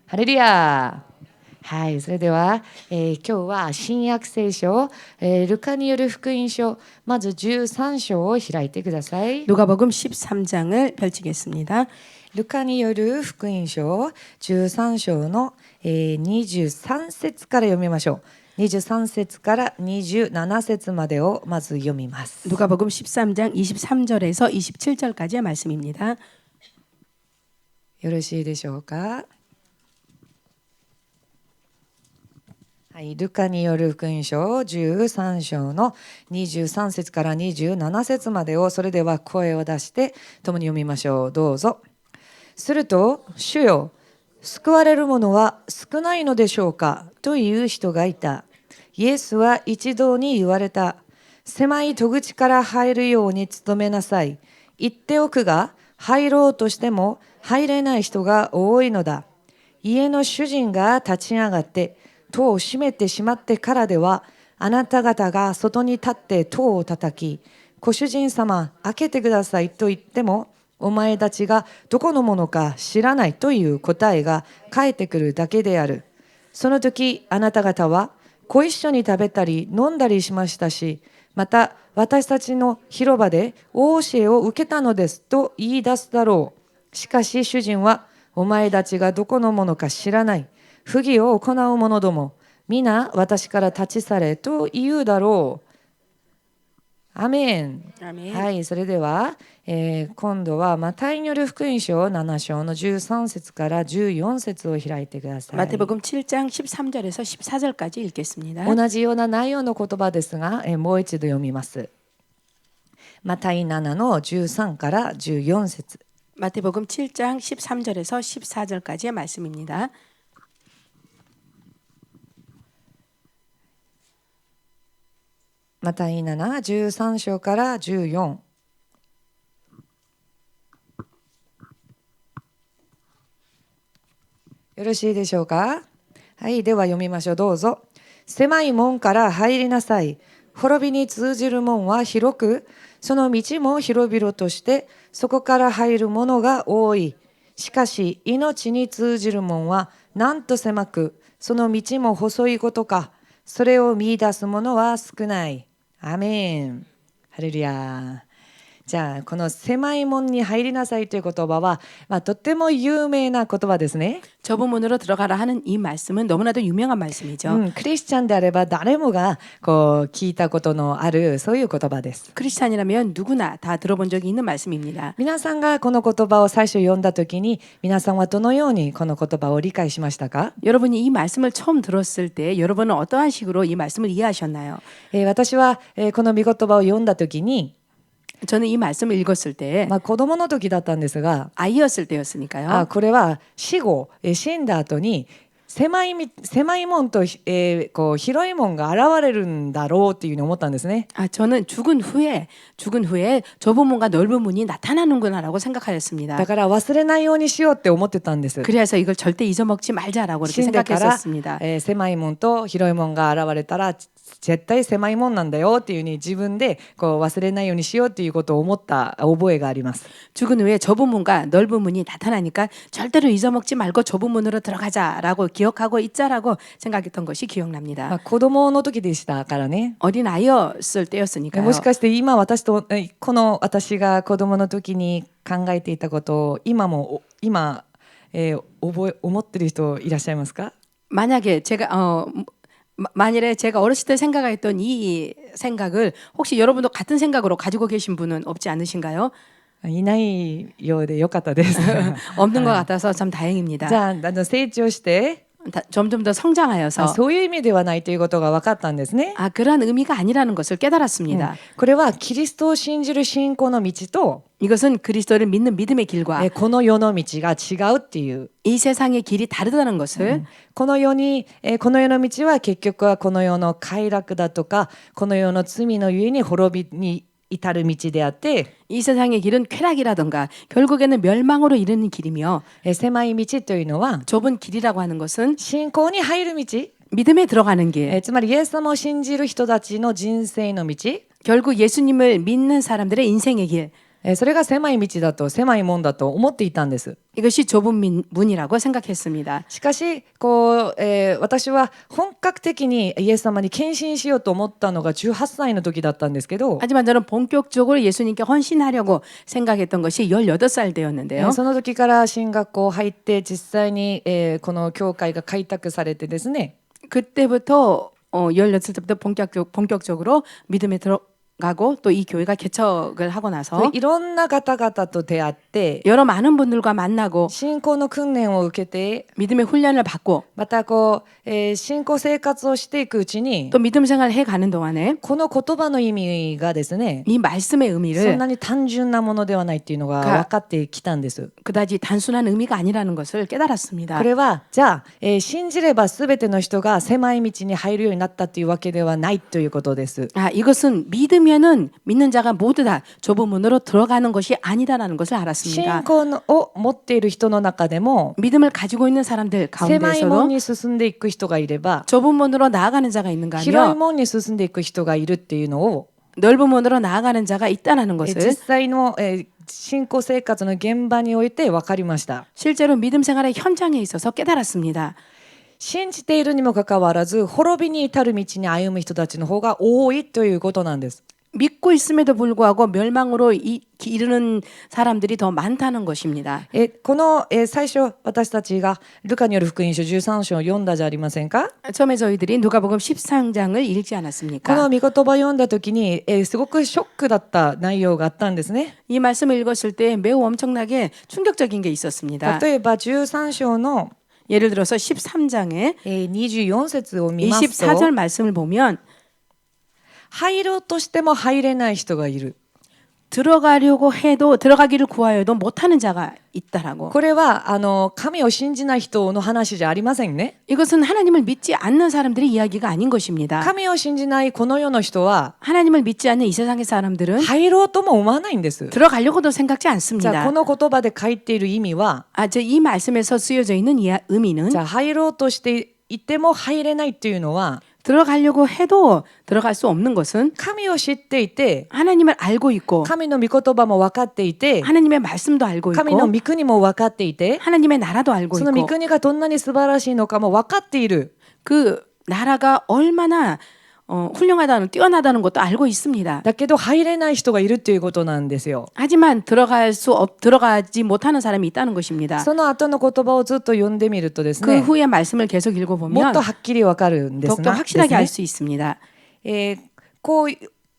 ハレルヤ。はい、それでは、今日は新約聖書、ルカによる福音書、まず13章を開いてください。 누가복음 13장을 펼치겠습니다. ルカによる福音書13章の、23節から読みましょう。23節から27節までをまず読みます。 누가복음 13장 23절에서 27절까지의 말씀입니다. よろしいでしょうか。はい、ルカによる福音書13章の23節から27節までをそれでは声を出して共に読みましょう。どうぞ。すると、主よ、救われる者は少ないのでしょうかという人がいた。イエスは一同に言われた。狭い戸口から入るように努めなさい。言っておくが、入ろうとしても入れない人が多いのだ。家の主人が立ち上がって、戸を閉めてしまってからでは、あなた方が外に立って戸を叩き、ご主人様、開けてくださいと言っても、お前たちがどこのものか知らないという答えが返ってくるだけである。その時、あなた方はご一緒に食べたり飲んだりしましたし、また私たちの広場でお教えを受けたのですと言い出すだろう。しかし主人は、お前たちがどこのものか知らない。不義を行う者ども、皆私から立ち去れと言うだろう。アメン。アメン。はい、それでは、今度はマタイによる福音書7章の13節から14節を開いてください。 마태복음 7장 13절에서 14절까지 읽겠습니다. 同じような内容の言葉ですが、もう一度読みます。マタイ7の13から14節。 마태복음 7장 13절에서 14절까지의 말씀입니다. マタイ7、13章から14。よろしいでしょうか。はい、では読みましょう。どうぞ。狭い門から入りなさい。滅びに通じる門は広く、その道も広々として、そこから入る者が多い。しかし、命に通じる門はなんと狭く、その道も細いことか。それを見出す者は少ない。アメン。ハレルヤ。じゃあこの狭い門に入りなさいという言葉は、とっても有名な言葉ですね。 좁은 문으로 들어가라 하는 이 말씀은 너무나도 유명한 말씀이죠. クリスチャンであれば誰もがこう聞いたことのあるそういう言葉です。 크리스찬이라면 누구나 다 들어본 적이 있는 말씀입니다. 皆さんがこの言葉を最初読んだときに、皆さんはどのようにこの言葉を理解しましたか？ 여러분이 이 말씀을 처음 들었을 때 여러분은 어떠한 식으로 이 말씀을 이해하셨나요? 私はこの御言葉を読んだときに、 저는 이 말씀을 읽었을 때 子供の時だったんですが、 아이였을 때였으니까요. これは死後、死んだ後に狭い門と、こう広い門が現れるんだろうっていうふうに思ったんですね。 저는 죽은 후에 좁은 문과 넓은 문이 나타나는구나라고 생각하였습니다. だから忘れないようにしようって思ってたんです。 그래서 이걸 절대 잊어먹지 말자라고 그렇게 死んでから、 생각했었습니다. 狭い門と広い門が現れたら絶対狭い門なんだよっていうふうに自分でこう忘れないようにしようっていうことを思った覚えがあります。 죽은 후에 좁은 문과 넓은 문이 나타나니까 절대로 잊어먹지 말고 좁은 문으로 들어가자라고 기억하고 있자라고 생각했던 것이 기억납니다. 子供の時でしたからね。 어린 아이였을 때였으니까요. もしかして今私が子供の時に考えていたことを今、思ってる人いらっしゃいますか？ 만일에 제가 어렸을 때 생각했던 이 생각을 혹시 여러분도 같은 생각으로 가지고 계신 분은 없지 않으신가요? いないようでよかったです。 없는 것 같아서 참 다행입니다. じゃあ成長して 점점 더 성장하여서 そういう意味ではないということが分かったんですね。 그러한 의미가 아니라는 것을 깨달았습니다. これはキリストを信じる信仰の道と 이것은 그리스도를 믿는 믿음의 길과 この世の道が違うっていう。 이 세상의 길이 다르다는 것을 この世の道は結局はこの世の快楽だとかこの世の罪のゆえに滅びに至る道であって、 이 세상의 길은 쾌락이라던가 결국에는 멸망으로 이르는 길이며 狭い道というのは 좁은 길이라고 하는 것은 信仰に入る道、 믿음에 들어가는 길, つまりイエス様を信じる人たちの人生の道、 결국 예수님을 믿는 사람들의 인생의 길, それが狭い道だと狭いもんだと思っていたんです。 이것이 좁은 문이라고 생각했습니다. しかしこう、私は本格的にイエス様に献身しようと思ったのが18歳の時だったんですけど、 하지만 저는 본격적으로 예수님께 헌신하려고 생각했던 것이 18살 때였는데요. その時から進学校入って実際に、この教会が開拓されてですね、 그때부터 18살 때부터 본격적으로 믿음에 들어가고 또 이 교회가 개척을 하고 나서 いろんな方々と出会って 여러 많은 분들과 만나고 信仰の訓練を受けて 믿음의 훈련을 받고 またこう、信仰生活をしていくうちに 또 믿음 생활을 해가는 동안에 この言葉の意味がですね 이 말씀의 そん 의미를 なに単純なものではないっていうのが分かってきたんです。 그다지 단순한 의미가 아니라는 것을 깨달았습니다. これはじゃあ、信じれば全ての人が狭い道に入るようになったというわけではないということです。 이것은 믿으면은 믿는 자가 모두 다 좁은 문으로 들어가는 것이 아니다라는 것을 信 알았습니다. 仰を持っている人の中でも 믿음을 가지고 있는 사람들 狭い門 가운데서도 に進んでいく人がいれば 좁은 문으로 나아가는 자가 있는가 広い 하면 門に進んでいく人がいるっていうのを 넓은 문으로 나아가는 자가 있다라는 実 것을 際の、信仰生活の現場において分かりました。 실제로 믿음 생활의 현장에 있어서 깨달았습니다. 信じているにもかかわらず滅びに至る道に歩む人たちの方が多いということなんです。 믿고 있음에도 불구하고 멸망으로 이르는 사람들이 더 많다는 것입니다. この、最初私たちがルカによる福音書13章を読んだじゃありませんか。 처음에 저희들이 누가복음 13장을 읽지 この 않았습니까? 御言葉を読んだ時に、すごくショックだった内容があったんですね。 이 말씀을 읽었을 때 매우 엄청나게 충격적인 게 있었습니다. 例えば13章の 예를 들어서 13장에 24節を見ますと 24절 말씀을 보면 入ろうとしても入れない人がいる。 들어가려고 해도 들어가기를 구하여도 못하는 자가 있다라고. これは神を信じない人の話じゃありませんね。 이것은 하나님을 믿지 않는 사람들의 이야기가 아닌 것입니다. 神を信じないこの世の人は 하나님을 믿지 않는 이 세상의 사람들은 入ろうとも思わないんです。 들어가려고도 생각지 じゃあ 않습니다. この言葉で書いている意味は、 이 말씀에서 쓰여져 있는 이 의미는 じゃあ入ろうとしていても入れないっていうのは 들어가려고 해도 들어갈 수 없는 것은 神を知っていて 하나님을 알고 있고 神の御言葉も分かっていて 하나님의 말씀도 알고 神の 있고 御国も分かっていて 하나님의 나라도 알고 その御 있고 国がどんなに素晴らしいのかも分かっている。 그 나라가 얼마나 훌륭하다는 뛰어나다는 것도 알고 있습니다. だけど入れない人がいるっていうことなんですよ。 하지만 들어가지 못하는 사람이 있다는 것입니다. その後の言葉をずっと読んでみるとです 그 ね、 후의 말씀을 계속 もっ 읽어보면 とはっきり分かるんです 더욱더 な。 확실하게 ですね 알 수 있습니다. こう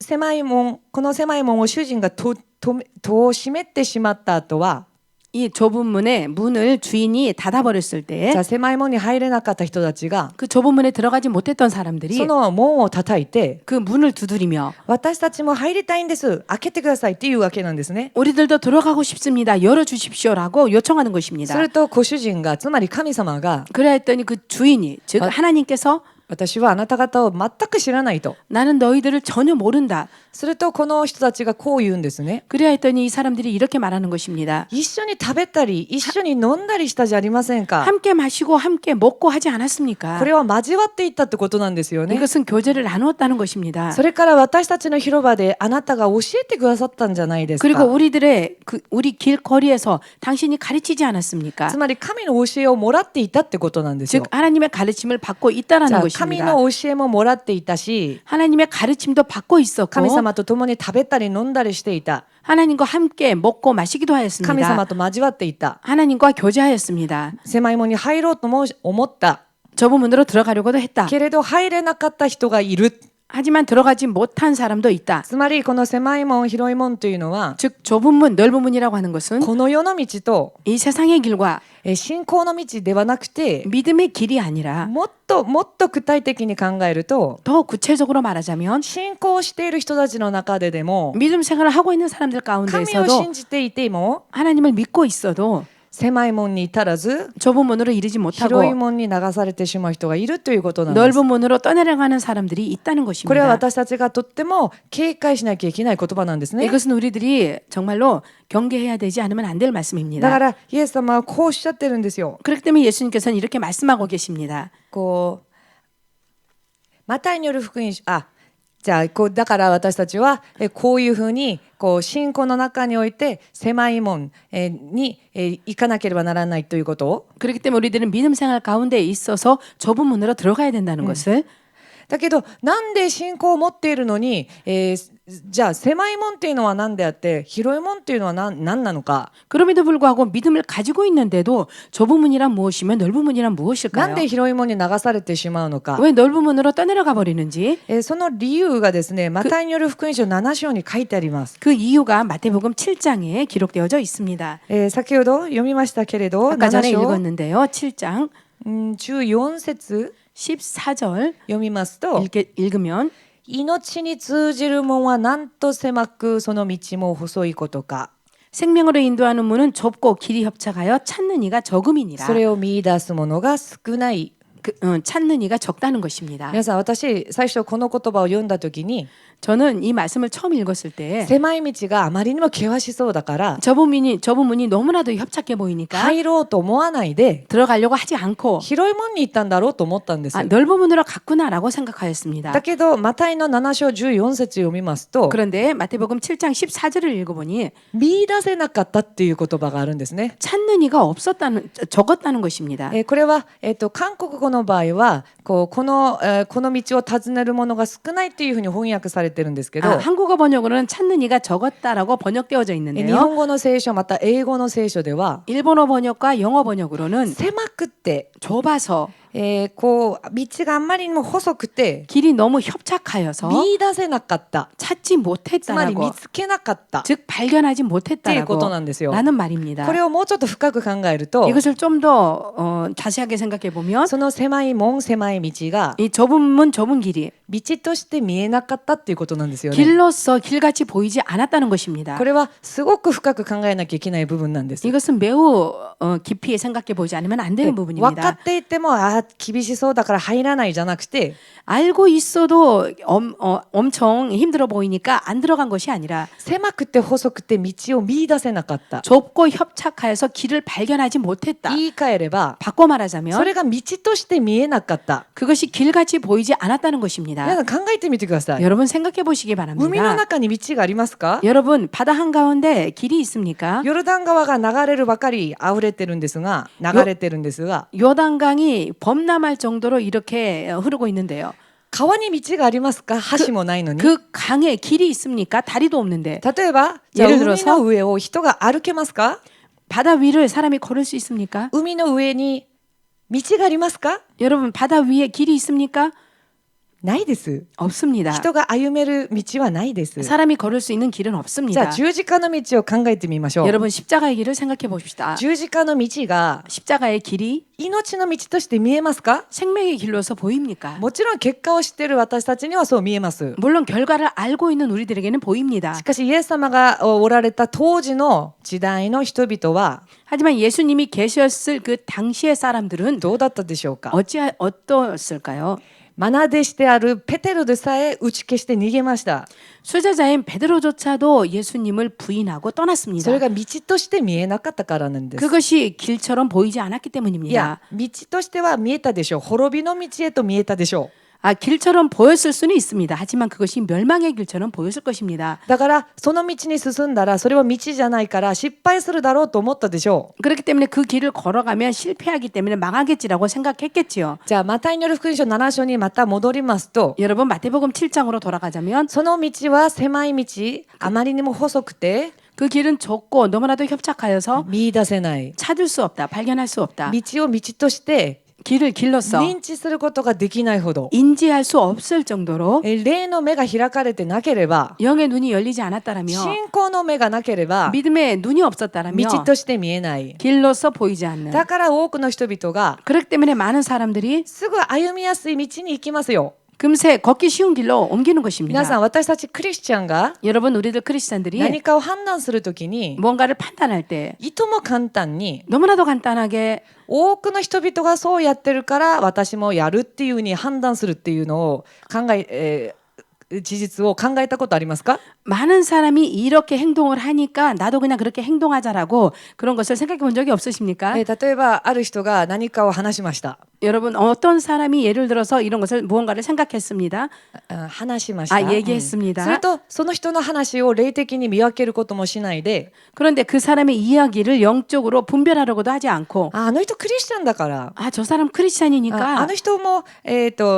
狭い門、この狭い門を主人が戸を閉めてしまった後は、 이 좁은 문을 주인이 닫아버렸을 때 じゃあ狭い門に入れなかった人たちが 그 좁은 문에 들어가지 못했던 사람들이 その門を叩いて、 그 문을 두드리며 私たちも入りたいんです、開けてくださいっていうわけなんですね。 우리들도 들어가고 싶습니다. 열어주십시오라고 요청하는 것입니다. するとご主人が、つまり神様が、 그래야 했더니 그 주인이 즉 하나님께서 私はあなた方を全く知らないと。 나는 너희들을 전혀 모른다. するとこの人たちがこう言うんですね。 그래야 했더니 이 사람들이 이렇게 말하는 것입니다. 一緒に食べたり一緒に飲んだりしたじゃありませんか。 함께 마시고 함께 먹고 하지 않았습니까? これは交わっていったってことなんですよね。 이것은 교제를 나누었다는 것입니다. それから私たちの広場であなたが教えてくださったんじゃないですか。 그리고 우리들의 우리 길거리에서 당신이 가르치지 않았습니까? つまり神の教えをもらっていたってことなんですよ。 즉 하나님의 가르침을 받고 じゃ 있다라는 あ神 것입니다. の教えももらっていたし、 하나님의 가르침도 받고 있었고 神様と共に食べたり飲んだりしていた。 하나님과 함께 먹고 마시기도 神 하였습니다. 様と交わっていた。 하나님과 교제하였습니다. 狭い門に入ろうとも思った。 좁은 문으로 들어가려고도 했다. けれど入れなかった人がいる。 하지만 들어가지 못한 사람도 있다. つまりこの狭い門広い門というのは 즉 좁은 문, 넓은 문이라고 하는 것은 この世の道と 이 세상의 길과 信仰の道ではなくて 믿음의 길이 아니라 もっと具体的に考えると 더 구체적으로 말하자면 信仰している人たちの中でも 믿음 생활을 하고 있는 사람들 神を 가운데서도 信じていても 하나님을 믿고 있어도 狭い門に至らず 좁은 문으로 이르지 못하고 広い門に流されてしまう人がいるということなんです。 넓은 문으로 떠내려가는 사람들이 있다는 これは 것입니다. 私たちがとっても警戒しなきゃいけない言葉なんですね。 이것은 우리들이 정말로 경계해야 되지 않으면 안 될 だか 말씀입니다. らイエス様はこうおっしゃってるんですよ。 그렇기 때문에 예수님께서는 이렇게 말씀하고 계십니다. こうマタイによる福音書じゃあこうだから私たちはこういうふうにこう信仰の中において狭い門に行かなければならないということを 그렇기 때문에 우리들은 믿음 생활 가운데 있어서 좁은 문으로 들어가야 된다는 것을 だけどなんで信仰を持っているのに、じゃあ狭い門っていうのは何であって広い門っていうのは何なのか 그럼에도 불구하고 믿음을 가지고 있는데도 좁은 문이란 무엇이며 넓은 문이란 なん 무엇일까요? で広い門に流されてしまうのか 왜 넓은 문으로 떠내려가 버리는지 その理由がですねマタイによる福音書7章に書いてあります 그 이유가 마태복음 7장에 기록되어져 있습니다. 先ほど読みましたけれど 아까 전에 7章 읽었는데요. 7장 14節 14절 読みますと 읽으면 命に通じる門はなんと狭くその道も細いことか 생명으로 인도하는 문은 좁고 길이 협착하여 찾는 이가 적음이니라. それを見出す者が少ない 찾는 이가 적다는 것입니다. 皆さん私最初この言葉を読んだ時に 저는 이 말씀을 처음 읽었을 때 狭い道があまりにも険しそうだから 좁은 문이 너무나도 협착해 보이니까 入ろうと思わないで 들어가려고 하지 않고 広い門に行ったんだろうと思ったんです 아, 넓은 문으로 갔구나라고 생각하였습니다. だけどマタイの7章14節読みますと 그런데 마태복음 7장 14절을 읽어보니 見出せなかったっていう言葉があるんですね 찾는 이가 적었다는 것입니다. これは、韓国語の場合はこの道を尋ねる者が少ないっていうふうに翻訳されてるんですけど 한국어 번역으로는 찾는 이가 적었다라고 번역되어져 日 있는데요. 本語の聖書また英語の聖書では 일본어 번역과 영어 번역으로는 狭くって、 좁아서 こう道があんまりにも細くて 길이 너무 협착하여서 見出せなかった 찾지 つまり 못했다라고 見つけなかった 즉 발견하지 っていうこと 못했다라고 なんですよ 라는 말입니다. これをもうちょっと深く考えると 이것을 좀 더 자세하게 생각해 보면 その狭い門狭い道が 이 좁은 문 좁은 길이 道として見えなかったっていうことなんですよね 길로서 길같이 보이지 않았다는 것입니다. これはすごく深く考えなきゃいけない部分なんです 이것은 매우 깊이 생각해 보지 않으면 안 되는 分か 부분입니다. っていても厳しそうだから入らないじゃなくて 알고 있어도 엄청 힘들어 보이니까 안 들어간 것이 아니라 狭くて細くて道を見出せなかった 좁고 협착하여서 길을 발견하지 못했다. 言い換えれば 바꿔 そ 말하자면 れが道として見えなかった 그것이 길같이 보이지 않았다는 것입니다. 皆さん考えてみてください 여러분 생각해 보시기 海の 바랍니다. 中に道がありますか 여러분 바다 한가운데 길이 있습니까? ヨルダン川が流れるばかり溢れてるんですが流れてるんですが 요단강이 범람할 정도로 이렇게 흐르고 있는데요. 川に道がありますか橋もないのに 그 강에 길이 있습니까? 다리도 없는데 例えばじゃあ 예를 海 들어서 の上を人が歩けますか 바다 위를 사람이 걸을 수 있습니까? 海の上に道がありますか 여러분 바다 위에 길이 있습니까? ないです 없습니다. 人が歩める道はないです 사람이 걸을 수 있는 길은 じゃあ 없습니다. 十字架の道を考えてみましょう 여러분 십자가의 길을 생각해 봅시다. 十字架の道が 십자가의 길이 命の道として見えますか 생명의 길로서 보입니까? もちろん結果を知っている私たちにはそう見えます 물론 결과를 알고 있는 우리들에게는 보입니다. しかしイエス様がおられた当時の時代の人々は 하지만 예수님이 계셨을 그 당시의 사람들은 どうだったでしょうか 어떠했을까요? 愛弟子であるペテロでさえ打ち消して逃げました 수제자인 베드로조차도 예수님을 부인하고 そ 떠났습니다. れが道として見えなかったからなんです 그것이 길처럼 보이지 않았기 い 때문입니다. や道としては見えたでしょう滅びの道へと見えたでしょ 길처럼 보였을 수는 있습니다. 하지만 그것이 멸망의 길처럼 보였을 것입니다. うだからその道に進んだらそれは道じゃないから失敗するだろうと思ったでしょう 그렇기 때문에 그 길을 걸어가면 실패하기 때문에 망하겠지라고 생각했겠지요. じゃあマタイによる福音書7章にまた戻りますと 여러분 마태복음 7장으로 돌아가자면 その道は狭い道あまりにも細くて 그 길은 좁고 너무나도 협착하여서 見出せない 찾을 수 없다. 발견할 수 없다. 道を道として 길을 길로서 認知することができないほど 인지할 수 없을 정도로 霊の目が開かれてなければ 영의 눈이 열리지 않았다라며 信仰の目がなければ 믿음의 눈이 없었다라며 道として見えない 길로서 보이지 않는 だから多くの人々が 그렇기 때문에 많은 사람들이 すぐ歩みやすい道に行きますよ 금세 걷기 쉬운 길로 옮기는 것입니다. 皆さん私たちクリスチャンが 여러분 우리들 크리스찬들이 何かを判断するときに 뭔가를 판단할 때 いとも簡単に 너무나도 간단하게 多くの人々がそうやってるから私もやるっていうふうに判断するっていうのを事実を考えたことありますか 많은 사람이 이렇게 행동을 하니까 나도 그냥 그렇게 행동하자라고 그런 것을 생각해 본 적이 없으십니까? 例えばある人が何かを話しました 여러분 어떤 사람이 예를 들어서 이런 것을 무언가를 생각했습니다. 話しました。 얘기했습니다. するとその人の話を霊的に見分けることもしないで、 그런데 그 사람의 이야기를 영적으로 분별하려고도 하지 않고 あの人クリスチャンだから、 저 사람 크리스찬이니까 あの人も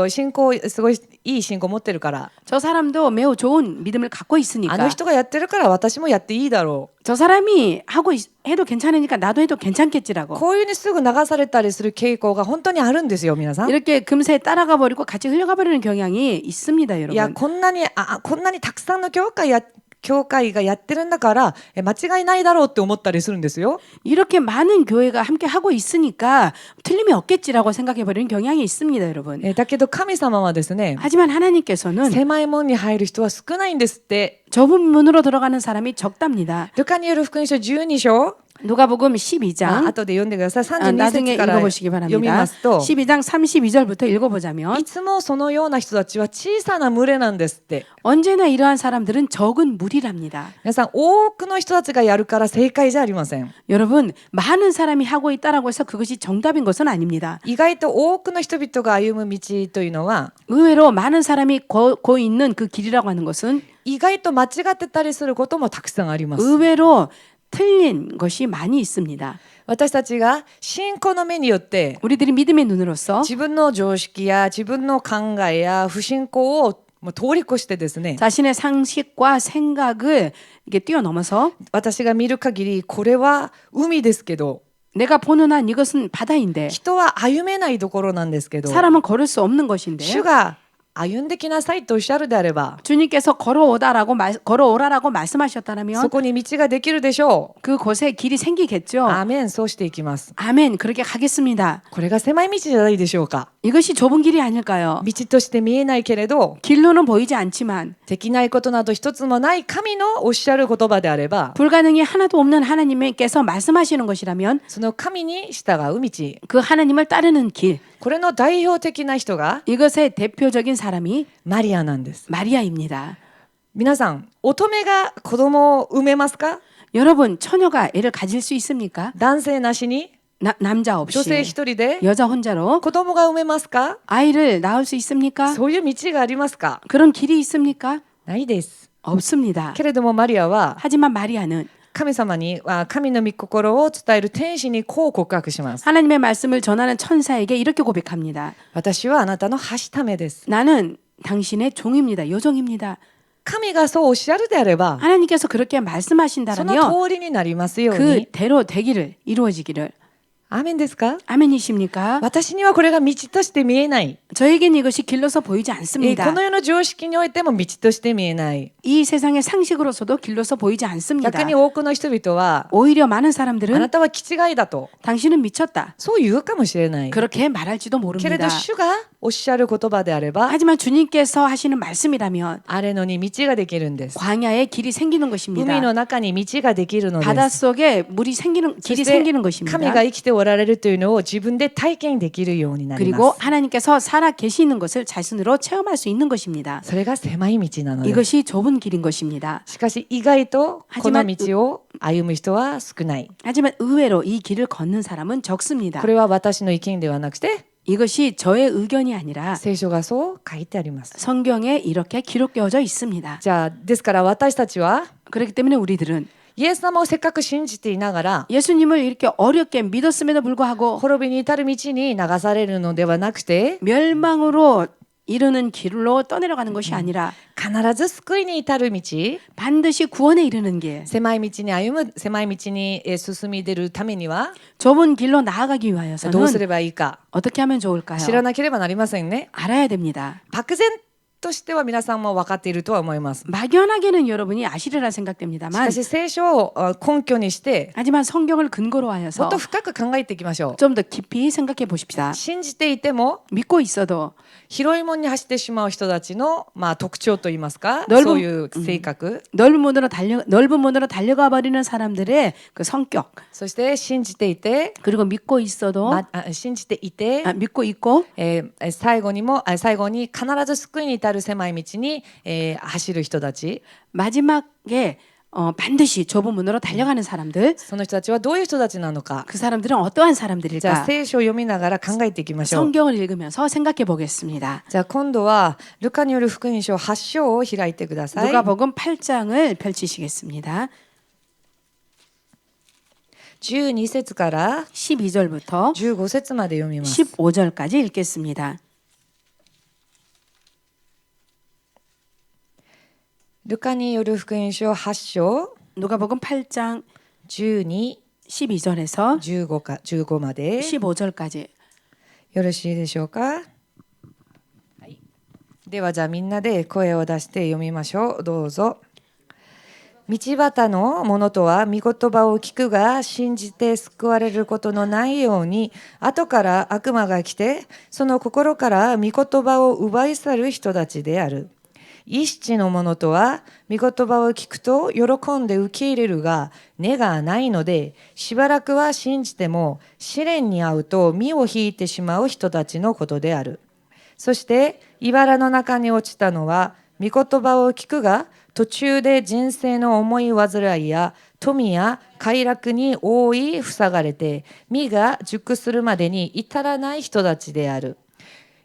信仰すごいいい信仰持ってるから、 저 사람도 매우 좋은 믿음을 갖고 あの 있으니까 人がやってるから私もやっていいだろ 저 사람이 해도 괜찮으니까 나도 해도 う。 괜찮겠지라고 こういうにすぐ流されたりする傾向が本当にあるんですよ、皆さん。 이렇게 금세 따라가 버리고 같이 흘러가 버리는 경향이 있습니다, いや 여러분. こんなにたくさんの教会がやってるんだから間違いないだろうって思ったりするんですよ。 이렇게 많은 교회가 함께 하고 있으니까 틀림이 없겠지라고 생각해 버리는 경향이 있습니다, 여러분. だけど神様はですね、 하지만 하나님께서는 狭い門に入る人は少ないんですって。 좁은 문으로 들어가는 사람이 적답니다. ルカによる福音書12章、 누가복음 12장 後で読んでください。32 나중에 節から 읽어보시기 読み 바랍니다. ますと、 12장 32절부터 읽어보자면 いつもそのような人たちは小さな群れなんですって。 언제나 이러한 사람들은 적은 무리랍니다. 皆さん、多くの人たちがやるから正解じゃありません。 여러분 많은 사람이 하고 있다라고 해서 그것이 정답인 것은 아닙니다. 意外と多くの人々が歩む道というのは、 의외로 많은 사람이 고 있는 그 길이라고 하는 것은 意外と間違ってたりすることもたくさんあります。 의외로 틀린 것이 많이 있습니다. 私たちが信仰の目によって 우리들이 믿음의 눈으로서 自分の常識や自分の考えや不信仰をもう通り越してですね、 자신의 상식과 생각을 이게 뛰어넘어서 私が見る限りこれは海ですけど、 내가 보는 한 이것은 바다인데 人は歩めないところなんですけど、 사람은 걸을 수 없는 것인데 主が歩んできなさいとおっしゃるであれば、 주님께서 걸어오라고 말씀하셨다면 そこに道ができるでしょう。 그곳에 길이 생기겠죠. アーメン、そうしていきます。 아멘. 그렇게 가겠습니다. これが狭い道じゃないでしょうか。 이것이 좁은 길이 아닐까요? 道として見えないけれど、 길로는 보이지 않지만 できないことなど一つもない神のおっしゃる言葉であれば、 불가능이 하나도 없는 하나님께서 말씀하시는 것이라면 その神に従う道、 그 하나님을 따르는 길, これの代表的な人が 이것의 대표적인 사람이 マリアなんです。 마리아입니다. 皆さん、乙女が子供を産めますか？ 여러분, 처녀가 애를 가질 수 있습니까? 男性なしに、 남자 女性 없이 一人で 여자 혼자로 子供が産めますか？ 아이를 낳을 수 있습니까? そういう道がありますか？ 그런 길이 있습니까? ないです。 없습니다. けれどもマリアは 하지만 마리아는 神様に神の御心を伝える天使にこう告白します。 하나님의 말씀을 전하는 천사에게 이렇게 고백합니다. 私はあなたのはしためです。 나는 당신의 종입니다. 요종입니다. 神がそうおっしゃるであれば、 하나님께서 그렇게 その 말씀하신다라면 通りになりますように。 그대로 되기를 이루어지기를. アーメンですか？ 아멘이십니까? 私にはこれが道として見えない。 저에겐 이것이 길로서 보이지 こ 않습니다. の世の常識においても道として見えない。 이 세상의 상식으로서도 길로서 보이지 逆 않습니다. に多くの人々は、 오히려 많은 あな 사람들은 たは気違いだと、 당신은 미쳤다. そう言うかもしれない。 그렇게 말할지도 けれど 모릅니다. 主がおっしゃる言葉であれば、 하지만 주님께서 하시는 말씀이라면 あれのに道ができるんです。 광야에 길이 생기는 海 것입니다. の中に道ができるのです。 바닷속에 길이 そ 생기는 して神 것입니다. が生きておられるというのを自分で体験できるようになりま 그리고 す。 하나님께서 살아 계시는 것을 자신으로 체험할 수 있는 것입니다. それが狭い道なのです。 이것이 좁은 길인 것입니다. しかし意外とこの道を歩む人は少ない。 하지만 의외로 이 길을 걷는 사람은 적습니다. これは私の意見ではなくて、 이것이 저의 의견이 아니라 聖書がそう書いてあります。 성경에 이렇게 기록되어져 있습니다. じゃあですから私たちは 그렇기 때문에 우리들은 イエス様をせっかく信じていながら 예수님을 이렇게 어렵게 믿었음에도 불구하고 滅びに至る道に流されるのではなくて、 멸망으로 이르는 길로 떠내려가는 것이 아니라 必ず救いに至る道、 반드시 구원에 이르는 길, 狭い道に歩む、狭い道に進み出るためには 좁은 길로 나아가기 どうす 위하여서는 ればいいか 어떻게 하면 좋을까요? 知らなければなりませんね。 알아야 됩니다. 漠然としては皆さんも分かっているとは思います。 막연하게는 여러분이 아시리라 し 생각됩니다만 かし聖書を根拠にして 하지만 성경을 も 근거로 っ 하여서 と深く考えていきましょう。 좀 더 깊이 생각해 보십시다. 信じていても 믿고 있어도 広い門に走ってしまう人たちの、特徴といいますか、 넓은 そういう性格、 넓은 문으로 달려가 버리는 사람들의 그 성격, そして信じていて、 그리고 믿고 있어도 信じていて、 믿고 있고 最後に必ず救いに至る狭い道に、走る人たち、 마지막에 반드시 좁은 문으로 달려가는 사람들, その人たちはどういう人たちなのか 그 사람들은 어떠한 じゃあ 사람들일까? 聖書を読みながら考えていきましょう 성경을 읽으면서 생각해 보겠습니다. じゃあ今度はルカによる福音書8章を開いてください 누가복음 8장을 펼치시겠습니다. 12節から 12절부터 15節まで読みます 15절까지 읽겠습니다. ルカによる福音書8章 누가복음 8장 12、 12절에서 15まで 15절까지 よろしいでしょうか、ではじゃあみんなで声を出して読みましょう。どうぞ。道端の者とは御言葉を聞くが信じて救われることのないように後から悪魔が来てその心から御言葉を奪い去る人たちである。意識の者とは御言葉を聞くと喜んで受け入れるが根がないのでしばらくは信じても試練に遭うと身を引いてしまう人たちのことである。そして茨の中に落ちたのは御言葉を聞くが途中で人生の重い患いや富や快楽に覆い塞がれて実が熟するまでに至らない人たちである。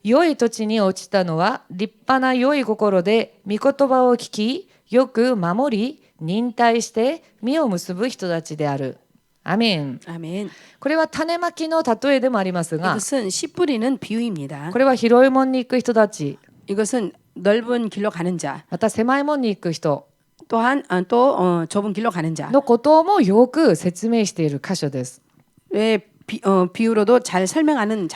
良い土地に落ちたのは立派な良い心で御言葉を聞きよく守り忍耐して実を結ぶ人たちである。アメン。 아멘. これは種まきの例えでもありますが 이것은 씨 뿌리는 비유입니다. これは広い門に行く人たち 이것은 넓은 길로 가는 자, また狭い門に行く人 또한 또 좁은 길로 가는 자. のこともよく説明している箇所です。 왜 비유로도 잘 설명하는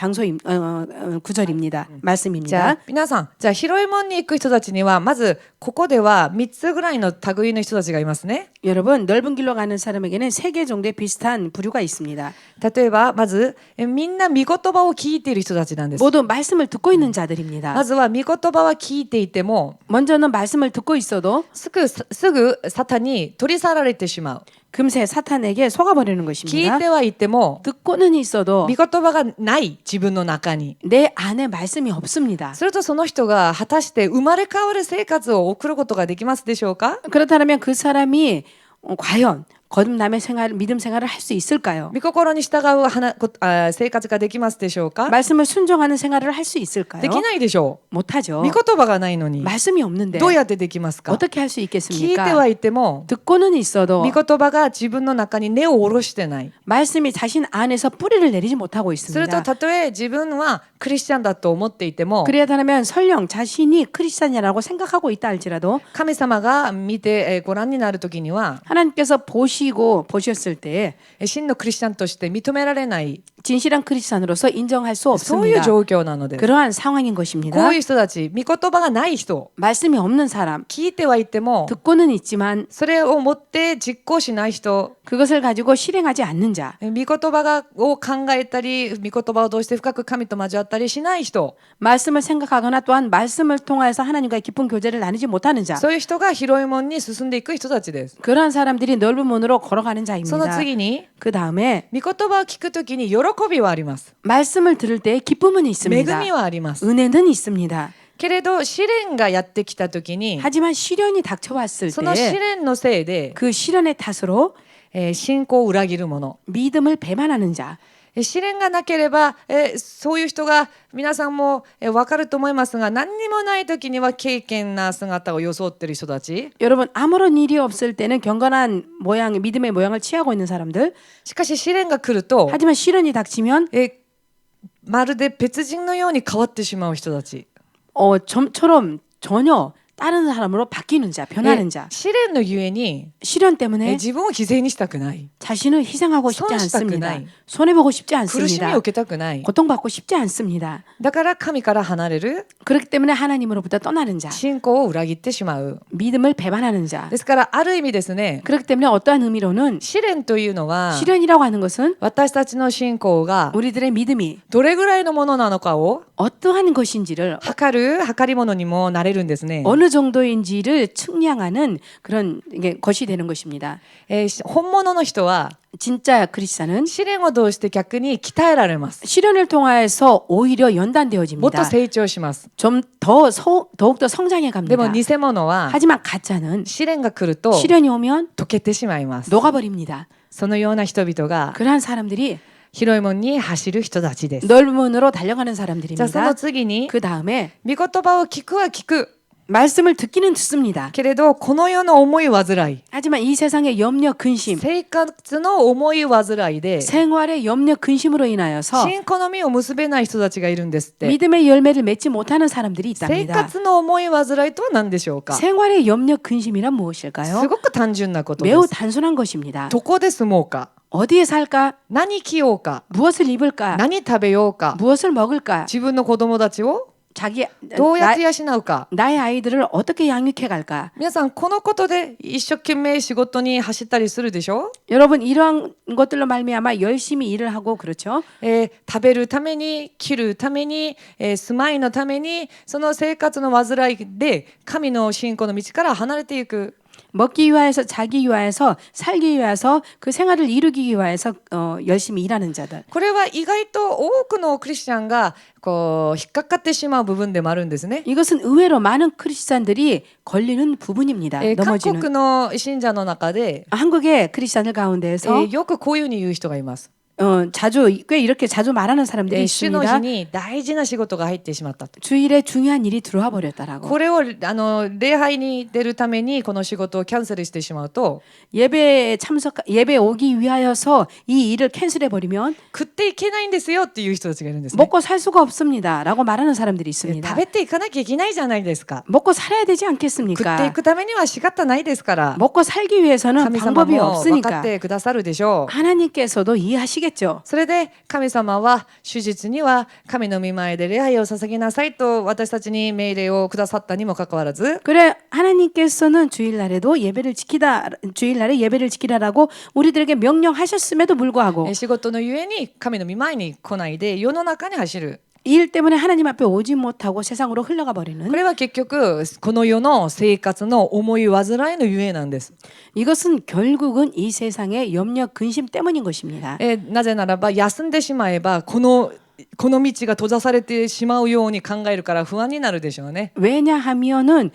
구절입니다. じゃ 말씀입니다. あ皆さんじゃあ広い門に行く人たちにはまずここでは3つぐらいの類の人たちがいますね。 여러분 넓은 길로 가는 사람에게는 3개 정도의 비슷한 부류가 있습니다. 例えばまずみんな御言葉を聞いている人たちなんです。 모두 말씀을 듣고 있는 자들입니다. まずは御言葉は聞いていても 먼저는 말씀을 듣고 있어도 すぐサタンに取り去られてしまう。 금세 사탄에게 속아버리는 聞 것입니다. いてはいても 듣고는 있어도 御言葉がない自分の中に。 내 안에 말씀이 없습니다. するとその人が果たして生まれ変わる生活を送ることができますでしょうか。 그렇다면 그 사람이 과연 거듭남의 생활, 믿음 생활을 할 수 있을까요? 御心に従う生活ができますでしょうか。 말씀을 순종하는 생활을 할 수 있을까요? できないでしょう。 못하죠. 御言葉がないのに 말씀이 없는데 どうやってできますか。 어떻게 할 수 聞いて 있겠습니까? はいても 듣고는 있어도 御言葉が自分の中に根を下ろしてない。 말씀이 자신 안에서 뿌리를 내리지 못하고 すると 있습니다. たとえ自分はクリスチャンだと思っていても 그렇다면 설령 자신이 크리스찬이라고 생각하고 있다 할지라도 神様が見てご覧になる時には 하나님께서 보셨을 때 真のクリスチャンとして認められない 진실한 크리스찬으로서 인정할 수 そういう 없습니다. 状況なので 그러한 상황인 こ 것입니다. ういう人たち御言葉がない人 말씀이 없는 사람, 聞いてはいても 듣고는 있지만 それを持って実行しない人 그것을 가지고 실행하지 않는 자, 御言葉を考えたり御言葉を通して深く神と交わったりしない人 말씀을 생각하거나 또한 말씀을 통해서 하나님과의 깊은 교제를 나누지 못하는 자, そういう人が広い門に進んでいく人たちです。 그러한 사람들이 넓은 문으로 걸어가는 その 자입니다. 次に 그 다음에 御言葉を聞くときに喜びはあります。 말씀을 들을 때 기쁨은 恵 있습니다. みはあります。 은혜는 있습니다. けれど試練がやってきたときに 하지만 시련이 닥쳐왔을 その試 때 練のせいで 그 시련의 탓으로 信仰を裏切る者 믿음을 배반하는 자, 試練がなければそういう人が皆さんも分かると思いますが何にもない時には敬虔な姿を装っている人たち 여러분 아무런 일이 없을 때는 경건한 모양, 믿음의 모양을 취하고 있는 사람들, しかし試練が来ると 하지만 시련이 닥치면 まるで別人のように変わってしまう人たち 처럼 전혀 다른 사람으로 바뀌는 자, 변하는 자. 試練のゆえに 시련 때문에 自分を犠牲にしたくない 자신을 희생하고 싶지 않습니다. 손したくない. 손해보고 싶지 苦しみ 않습니다. を受けたくない 고통받고 싶지 않습니다. だから神から離れる 그렇기 때문에 하나님으로부터 떠나는 자, 信仰を裏切ってしまう 믿음을 배반하는 자. ですからある意味ですね 그렇기 때문에 어떠한 의미로는 試練というのは 시련이라고 하는 것은 私たちの信仰が 우리들의 믿음이 どれぐらいのものなのかを 어떠한 것인지를 測り物にもなれるんですね。 어느 어느 정도인지를 측량하는 그런 것이 되는 것입니다. 本物の人は 진짜 크리스찬은 試練を通して逆に鍛えられます。 시련을 통해서 오히려 もっと 연단되어집니다. 成長します。 좀 더욱더 성장해 でも 갑니다. 偽物は 하지만 가짜는 試練が来ると 시련이 오면 溶けてしまいます。 녹아버립니다. そのような人々が 그러한 사람들이 広い門に走る人たちです。 넓은 문으로 달려가는 じゃあその 사람들입니다. 次に 그 다음에 御言葉を聞くは聞く 말씀을 듣기는 듣습니다. けれどこの世の思い煩い 하지만 이 세상의 염려 근심, 生活の思い煩いで 생활의 염려 근심으로 인하여서 信仰みを結べない人たちがいるんですって。 믿음의 열매를 맺지 못하는 사람들이 生 있답니다. 活の思い煩いとは何でしょうか。 생활의 염려 근심이란 す 무엇일까요? ごく単純なことで 매우 す。 단순한 것입니다. どこで住もうか、 어디에 살까? 何着ようか、 무엇을 입을까? 何食べようか、 무엇을 먹을까? 自分の子供たちを 자기 どうやって養うか。 나의 아이들을 어떻게 양육해 갈까? 皆さんこのことで一生懸命仕事に走ったりするでしょ。 여러분 이러한 것들로 말미암아 열심히 일을 하고 그렇죠. 食べるために着るために、住まいのためにその生活の煩いで神の信仰の道から離れていく。 먹기 위하여서 자기 위하여서 살기 위해서 그 생활을 이루기 위하여서 열심히 일하는 자들. これは意外と多くのクリスチャンがこう引っかかってしまう部分でもあるんですね。 이것은 의외로 많은 크리스찬들이 걸리는 부분입니다. 韓 넘어지는. 国の信者の中で、 한국의 크리스찬들 가운데에서 よくこういうふうに言う人がいます。 꽤 이렇게 자주 말하는 사람들이 主の日 있습니다. に大事な仕事が入ってしまったと。 주일에 중요한 일이 들어와 버렸다라고. これを礼拝に出るためにこの仕事をキャンセルしてしまうと 예배 오기 위하여서 이 일을 캔슬해 버리면 食っていけないんですよっていう人たちがいるんですね。 먹고 살 수가 없습니다라고 말하는 사람들이 食 있습니다. べていかなきゃいけないじゃないですか。 먹고 살아야 되지 食ってい 않겠습니까? くためには仕方ないですから。 먹고 살기 위해서는 神様 방법이 も分かっ 없으니까 てくださるでしょう。 하나님께서도 이해하시겠죠. それで神様は手術には神の御前で礼拝を捧げなさいと私たちに命令をくださったにもかかわらず 그래 하나님께서는 주일날에 예배를 지키라라고 우리들에게 명령하셨음에도 불구하고 仕事のゆえに神の御前に来ないで世の中に走る。 이 일 때문에 하나님 앞에 오지 못하고 세상으로 흘러가 버리는 これは結局この世の生活の思い煩いのゆえなんです。 이것은 결국은 이 세상의 염려 근심 때문인 것입니다. なぜならば休んでしまえばこの道が閉ざされてしまうように考えるから不安になるでしょうね。 왜냐하면은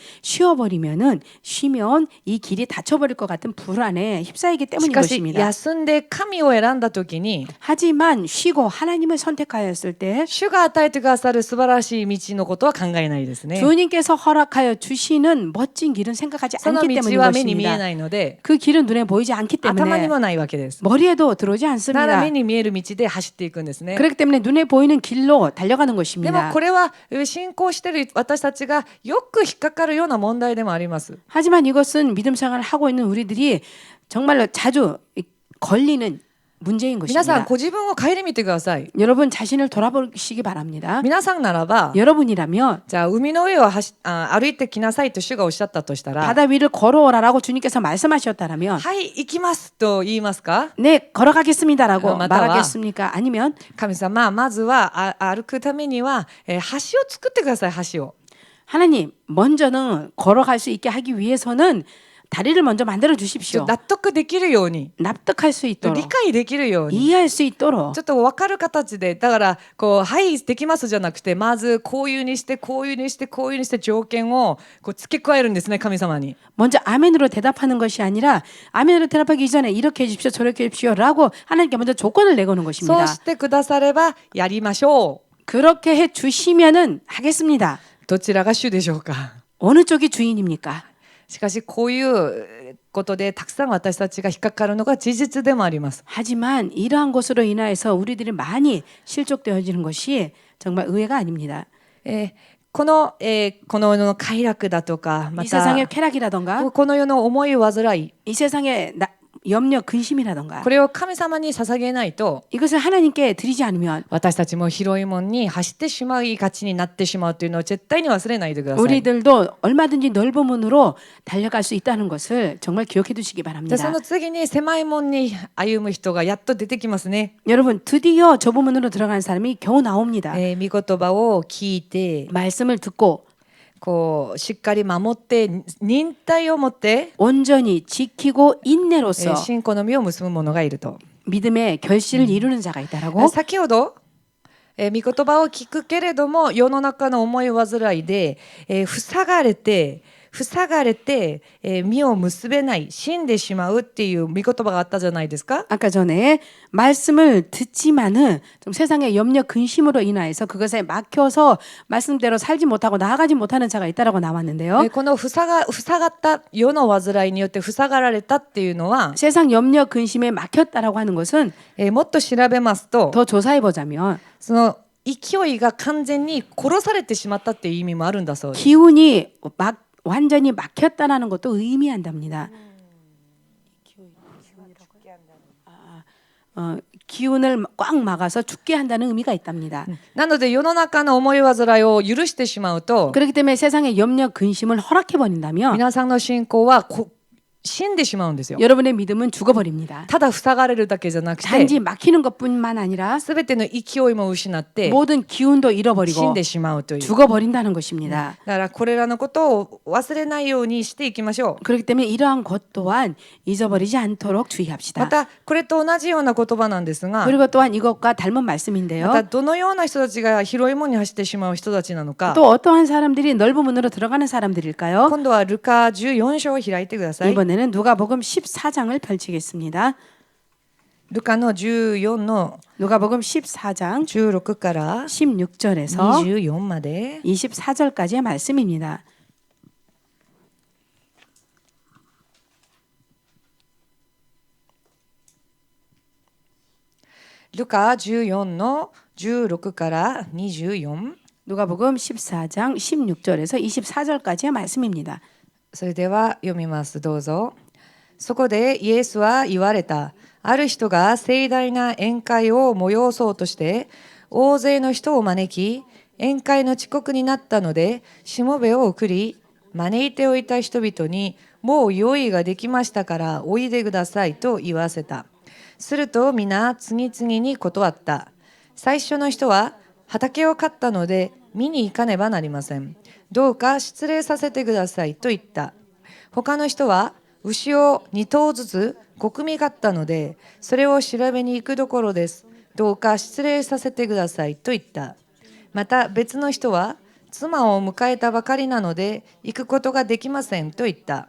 쉬면 이 길이 닫혀버릴 것 같은 불안에 휩싸이기 し 때문인 かし 것입니다. 休んで神を選んだ時に 하지만 쉬고 하나님을 선택하였을 때 主が与えてくださる素晴らしい道のことは考えないですね。 주님께서 허락하여 주시는 멋진 길은 생각하지 その 않기 道 때문인 は目に見え 것입니다. ないので 그 길은 눈에 보이지 않기 頭に 때문에 もないわけです。 머리에도 들어오지 なら 않습니다. 目に見える道で走っていくんですね。 그렇기 때문에 눈에 보이는 길로 달려가는 でも 것입니다. これは信仰している私たちがよく引っかかるような問題でもあります。 하지만 이것은 믿음 생활을 하고 있는 우리들이 정말로 자주 걸리는 문제인 皆さん 것입니다. ご自分を顧みてください。 여러분 자신을 돌아보시기 바랍니다. 皆さんならば 여러분이라면 じゃあ海の上を歩いてきなさいと主がおっしゃったとしたら 바다 위를 걸어오라라고 주님께서 말씀하셨다면 はい行きますと言いますか。 네 걸어가겠습니다라고 맞다와. 말하겠습니까? 아니면 神様まずは歩くためには橋を作ってください。橋を 하나님 먼저는 걸어갈 수 있게 하기 위해서는 다리를 먼저 만들어 주십시오. 納得できるように 납득할 수 理 있도록 解できるように 이해할 수 있도록 ちょっと分かる形でだからこうはいできますじゃなくてまずこういうにしてこういうにしてこういうにして条件をこう付け加えるんですね。神様に 먼저 아멘으로 대답하는 것이 아니라 아멘으로 대답하기 전에 이렇게 해주십시오 저렇게 해주십시오라고 하나님께 먼저 조건을 내거는 そう 것입니다. してくださればやりましょう。 그렇게 해 주시면은 하겠습니다. どちらが主でしょうか。 어느 쪽이 주인입니까? しかしこういうことでたくさん私たちが引っかかるのが事実でもあります。 하지만 이러한 것으로 인하여서 우리들이 많이 실족되어지는 것이 정말 의외가 아닙니다. この世の快楽だとかま 이 た 세상의 쾌락이라던가 この世の思い煩い 이 세상의 염려 근심이라던가 これを神様に捧げないと 이것을 하나님께 드리지 않으면 私たちも広い門に走ってしまいがちになってしまうというのを絶対に忘れないでください。 우리들도 얼마든지 넓은 문으로 달려갈 수 있다는 것을 정말 기억해 두시기 じゃあ 바랍니다. その次に狭い門に歩む人がやっと出てきますね。 여러분 드디어 좁은 문으로 들어가는 사람이 겨우 나옵니다. 御言葉を聞いて 말씀을 듣고 こうしっかり守って忍耐を持って、온전히 지키고 인내로서 信仰の実を結ぶ者がいると。 믿음의 결실을 이루는 자가 있다라고. 先ほど御言葉を聞くけれども世の中の思い煩いで、塞がれて、実を結べない、死んでしまうっていう御言葉があったじゃないですか。 아까 전에 말씀을 듣지만은 좀 세상의 염려 근심으로 인하여서 그것에 막혀서 말씀대로 살지 못하고 나아가지 못하는 자가 있다라고 나왔는데요. この塞がった世の煩いによって塞がられたっていうのは、 세상 염려 근심에 막혔다라고 하는 것은 もっと調べますと 더 조사해 보자면 その勢いが完全に殺されてしまったっていう意味もあるんだそうです。 기운이 완전히 막혔다라는 것도 의미한답니다. 기운을 꽉 막아서 죽게 한다는 의미가 있답니다. なので世の中の思い煩いを許してしまうと、 그렇기 때문에 세상의 염려 근심을 허락해 버린다면 皆さんの信仰は死んでしまうんですよ。 여러분의 믿음은 죽어버립니다. ただ塞がれるだけじゃなくて 단지 막히는 것뿐만 아니라 すべての勢いも失って 모든 기운도 死ん 잃어버리고 でしまうという。 죽어버린다는 것입니다. だからこれらのことを忘れないようにしていきましょう。 그렇기 때문에 이러한 것 또한 잊어버리지 않도록 ま 주의합시다. たこれと同じような言葉なんですが、 그리고 또한 이것과 닮은 また 말씀인데요. どのような人たちが広い門に走ってしまう人たちなのか、 또 어떠한 사람들이 넓은 문으로 들어가는 사람들일까요? 今度はルカ14章を開いてください。 이번에는 누가복음 14장을 펼치겠습니다. ルカの14の 누가복음 14장 16から 16절에서 24まで 24절까지의 말씀입니다. 루카 14の16から24。 누가복음 14장 16절에서 24절까지의 말씀입니다. それでは読みます。どうぞ。そこでイエスは言われた。ある人が盛大な宴会を催そうとして大勢の人を招き、宴会の遅刻になったのでしもべを送り、招いておいた人々にもう用意ができましたからおいでくださいと言わせた。すると皆次々に断った。最初の人は畑を買ったので見に行かねばなりません。どうか失礼させてくださいと言った。他の人は牛を2頭ずつ5組買ったのでそれを調べに行くところです。どうか失礼させてくださいと言った。また別の人は妻を迎えたばかりなので行くことができませんと言った。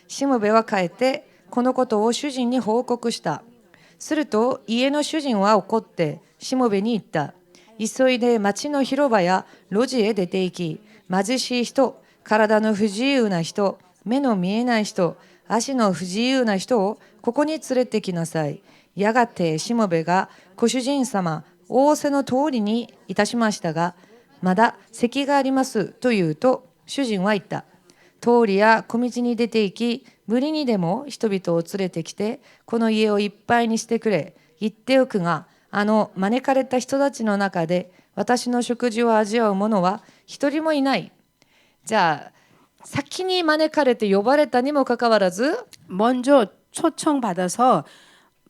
しもべは帰ってこのことを主人に報告した。すると家の主人は怒ってしもべに言った。急いで町の広場や路地へ出て行き、貧しい人、体の不自由な人、目の見えない人、足の不自由な人をここに連れてきなさい。やがてしもべがご主人様、仰せの通りにいたしましたが、まだ席がありますと言うと、主人は言った。通りや小道に出て行き、無理にでも人々を連れてきて、この家をいっぱいにしてくれ。言っておくが、招かれた人たちの中で私の食事を味わう者は一人もいない。じゃあ先に招かれて呼ばれたにもかかわらず 먼저 초청받아서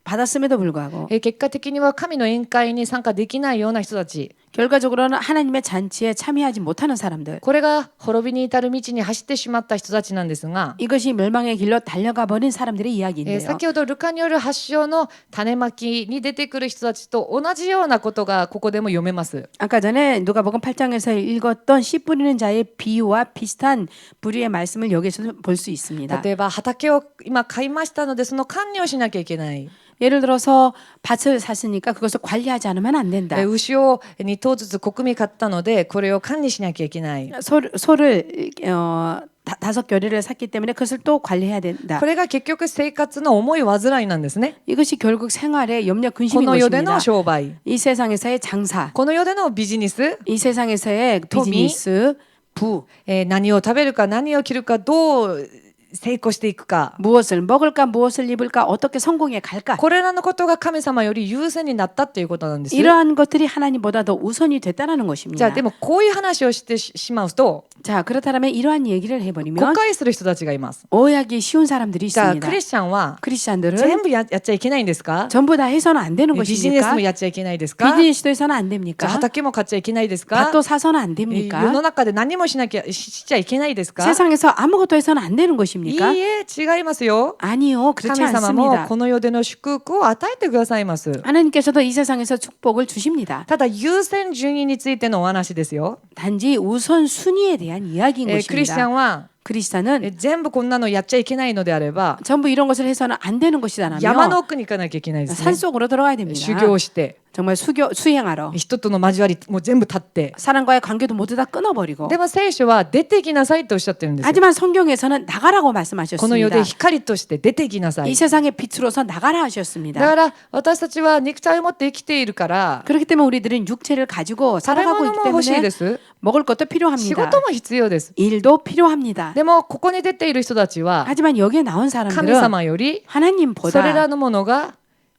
받았음에도 불구하고 結果的には神の宴会に参加できないような人たち、 결과적으로는 하나님의 잔치에 참여하지 못하는 사람들, これが滅びに至る道に走ってしまった人たちなんですが、 이것이 멸망의 길로 달려가 버린 사람들의 이야기인데요. 先ほどルカによる発祥の種まきに出てくる人たちと同じようなことがここでも読めます。 아까 전에 누가복음 8장에서 읽었던 씨 뿌리는 자의 비유와 비슷한 부류의 말씀을 여기서 볼 수 있습니다. 例えば畑を今買いましたのでその管理をしなきゃいけない。 예를 들어서 밭을 샀으니까 그것을 관리하지 않으면 안 된다. 牛を2頭ずつ5組買ったのでこれを管理しなきゃいけない。 소를 5 겨리를 샀기 때문에 그것을 또 관리해야 된다. これが結局生活の重い煩いなんですね。 이것이 결국 생활의 염려 こ 근심인 の世での 것입니다. 商売、 이 세상에서의 장사, この世でのビジネス、 이 세상에서의 비즈니스, 부, 何を食べるか何を着るかどう成功していくか 무엇을 먹을까, 무엇을 입을까, 어떻게 성공해 갈까. これらのことが神様より優先になったということなんです。 이러한 것들이 하나님보다 더 우선이 됐다는 じゃ 것입니다. あでもこういう話をしてしまうと 자, 그렇다면 이러한 얘기를 誤 해버리면 解する人たちがいます。 오해하기 쉬운 사람들이 じゃあ 있습니다. クリスチャンは 크리스찬들은 全部やっちゃいけないんですか？ 전부 다 해서는 안 되는 ビジネス 것입니까? もやっちゃいけないですか？ 비즈니스도 해서는 안 じゃあ 됩니까? 畑も買っちゃいけないですか？ 밭도 사서는 안 世 됩니까? の中で何もしちゃいけないですか？ 세상에서 아무것도 해서는 안 되는 い 것입니까? いえ、違いますよ。 아니요, 그렇지 神様も 않습니다. この世での祝福を与えてくださいます。 하나님께서도 이 세상에서 축복을 주십니다. ただ優先順位についてのお話ですよ。 단지 우선 순위에 대한 이야기인 クリスチャ 것입니다. ンは 크리스찬은 全部こんなのやっちゃいけないのであれば 전부 이런 것을 해서는 안 되는 것이라면 山の奥に行かなきゃいけないですね。 산속으로 들어가야 됩니다. 修行して 정말 수행하러 人との交わりもう全部立って。 사람과의 관계도 모두 다 끊어버리고 でも聖書は出てきなさいとおっしゃってるんですよ。 하지만 성경에서는 나가라고 この世 말씀하셨습니다. で光として出てきなさい。 이 세상의 빛으로서 나가라 だ 하셨습니다. から私たちは肉体を持って生きているから 그렇기 때문에 우리들은 육체를 가지고 食べ 살아가고 物 있기 も欲しい 때문에 です。 먹을 것도 仕 필요합니다. 事も必要です。 일도 필요합니다. でもここに出ている人たちは 하지만 여기에 나온 神 사람들은 様よりそれ 하나님보다 らのものが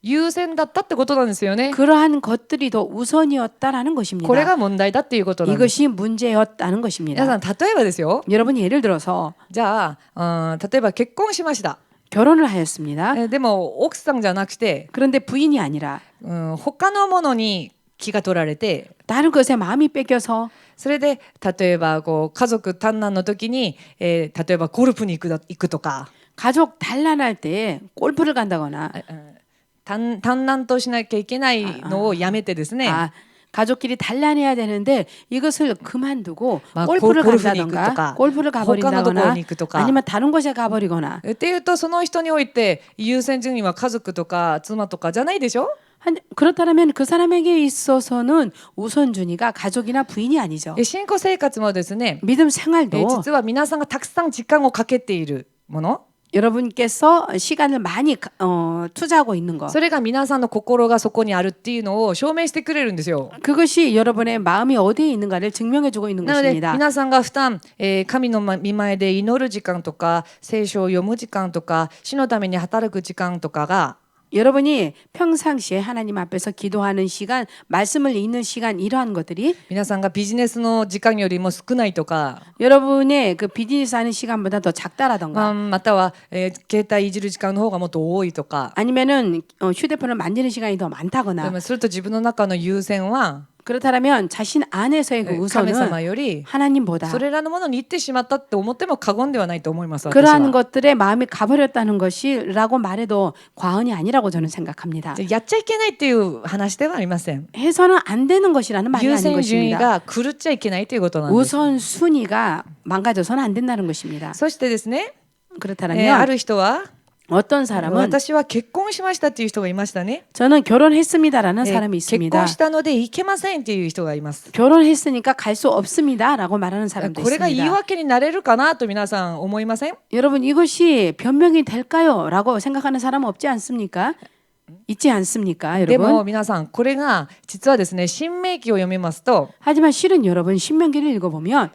優先だったってことなんですよね。 그러한 것들이 더 우선이었다라는 これ 것입니다. が問題だっていうことなんです。 이것이 문제였다는 皆 것입니다. さん例えばですよ。 여러분 예를 들어서 じゃあ、例えば結婚しました。 결혼을 하였습니다. でも奥さんじゃなくて、 그런데 부인이 아니라 他のものに気が取られて、 다른 것에 마음이 뺏겨서 それで例えばこう家族団らんの時に、例えばゴルフに行くとか、 가족 단란할 때 골프를 간다거나 団らんとしなきゃいけないのをやめてですね。 아, 가족끼리 단란해야 되는데 이것을 그만두고 막 골프를 골프に行くと 간다던가 か 골프를 他のところ 가버린다거나 に行くとか 아니면 다른 곳에 가버리거나 っていうとその人において優先順位は家族とか妻とかじゃないでしょ。 그렇다면 그 사람에게 있어서는 우선순위가 가족이나 부인이 아니죠. 信仰生活もですね、 믿음 생활도 実は皆さんがたくさん時間をかけているもの、 여러분께서 시간을 많이 투자하고 있는 것. それが皆さんの心がそこにあるっていうのを証明してくれるんですよ。 그것이 여러분의 마음이 어디에 있는가를 증명해주고 있는 なので 것입니다. 皆さんが普段、神の御前で祈る時間とか聖書を読む時間とか主のために働く時間とかが 여러분이 평상시에 하나님 앞에서 기도하는 시간, 말씀을 읽는 시간 이러한 것들이 皆さんがビジネスの時間よりも少ないとか、 여러분의 그 비즈니스 하는 시간보다 더 작다라던가 または、携帯いじる時間の方がもっと多いとか、 아니면은 휴대폰을 만지는 시간이 더 で 많다거나 もすると自分の中の優先は 그렇다면 자신 안에서의 그 神 우선은 様より 하나님보다 それらのものに行ってしまったって思っても過言ではないと思います。私 그러한 は 것들에 마음이 가버렸다는 것이라고 말해도 과언이 아니라고 저는 생각합니다. やっちゃいけないっていう話ではありません。 해서는 안 되는 것이라는 말이 優 아닌 先順位 것입니다. が狂っちゃいけないということなんです。 우선 순위가 망가져서는 안 된다는 것입니다. そしてですね、あ 그렇다면 る人は 어떤 사람은 私は結婚しましたっていう人がいましたね。 저는 결혼했습니다라는 사람이 結 있습니다. 婚したので行けませんっていう人がいます。 결혼했으니까 갈 수 없습니다라고 말하는 사람도 これが言い 있습니다. 訳になれるかなと皆さん思いません？ 여러분 이것이 변명이 될까요?라고 생각하는 사람 없지 않습니까? 있지 않습니까, でも 여러분? 皆さんこれが実はですね、新明記を読みますと、 하지만 실은 여러분 신명기를 읽어보면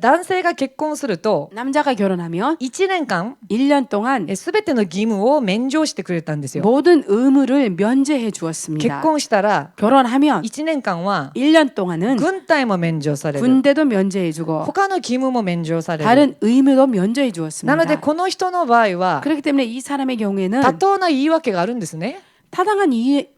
男性が結婚すると 남자가 결혼하면 1年間 1년 동안 すべての義務を免除してくれたんですよ。 모든 의무를 면제해 結 주었습니다. 婚したら 결혼하면 1年間は 1년 동안은 軍隊も免除される。 군대도 면제해 주고 他の義務も免除される。 다른 의무도 면제해 な 주었습니다. のでこの人の場合は 그렇기 때문에 이 사람의 경우에는 妥当な言い訳があるんですね。 타당한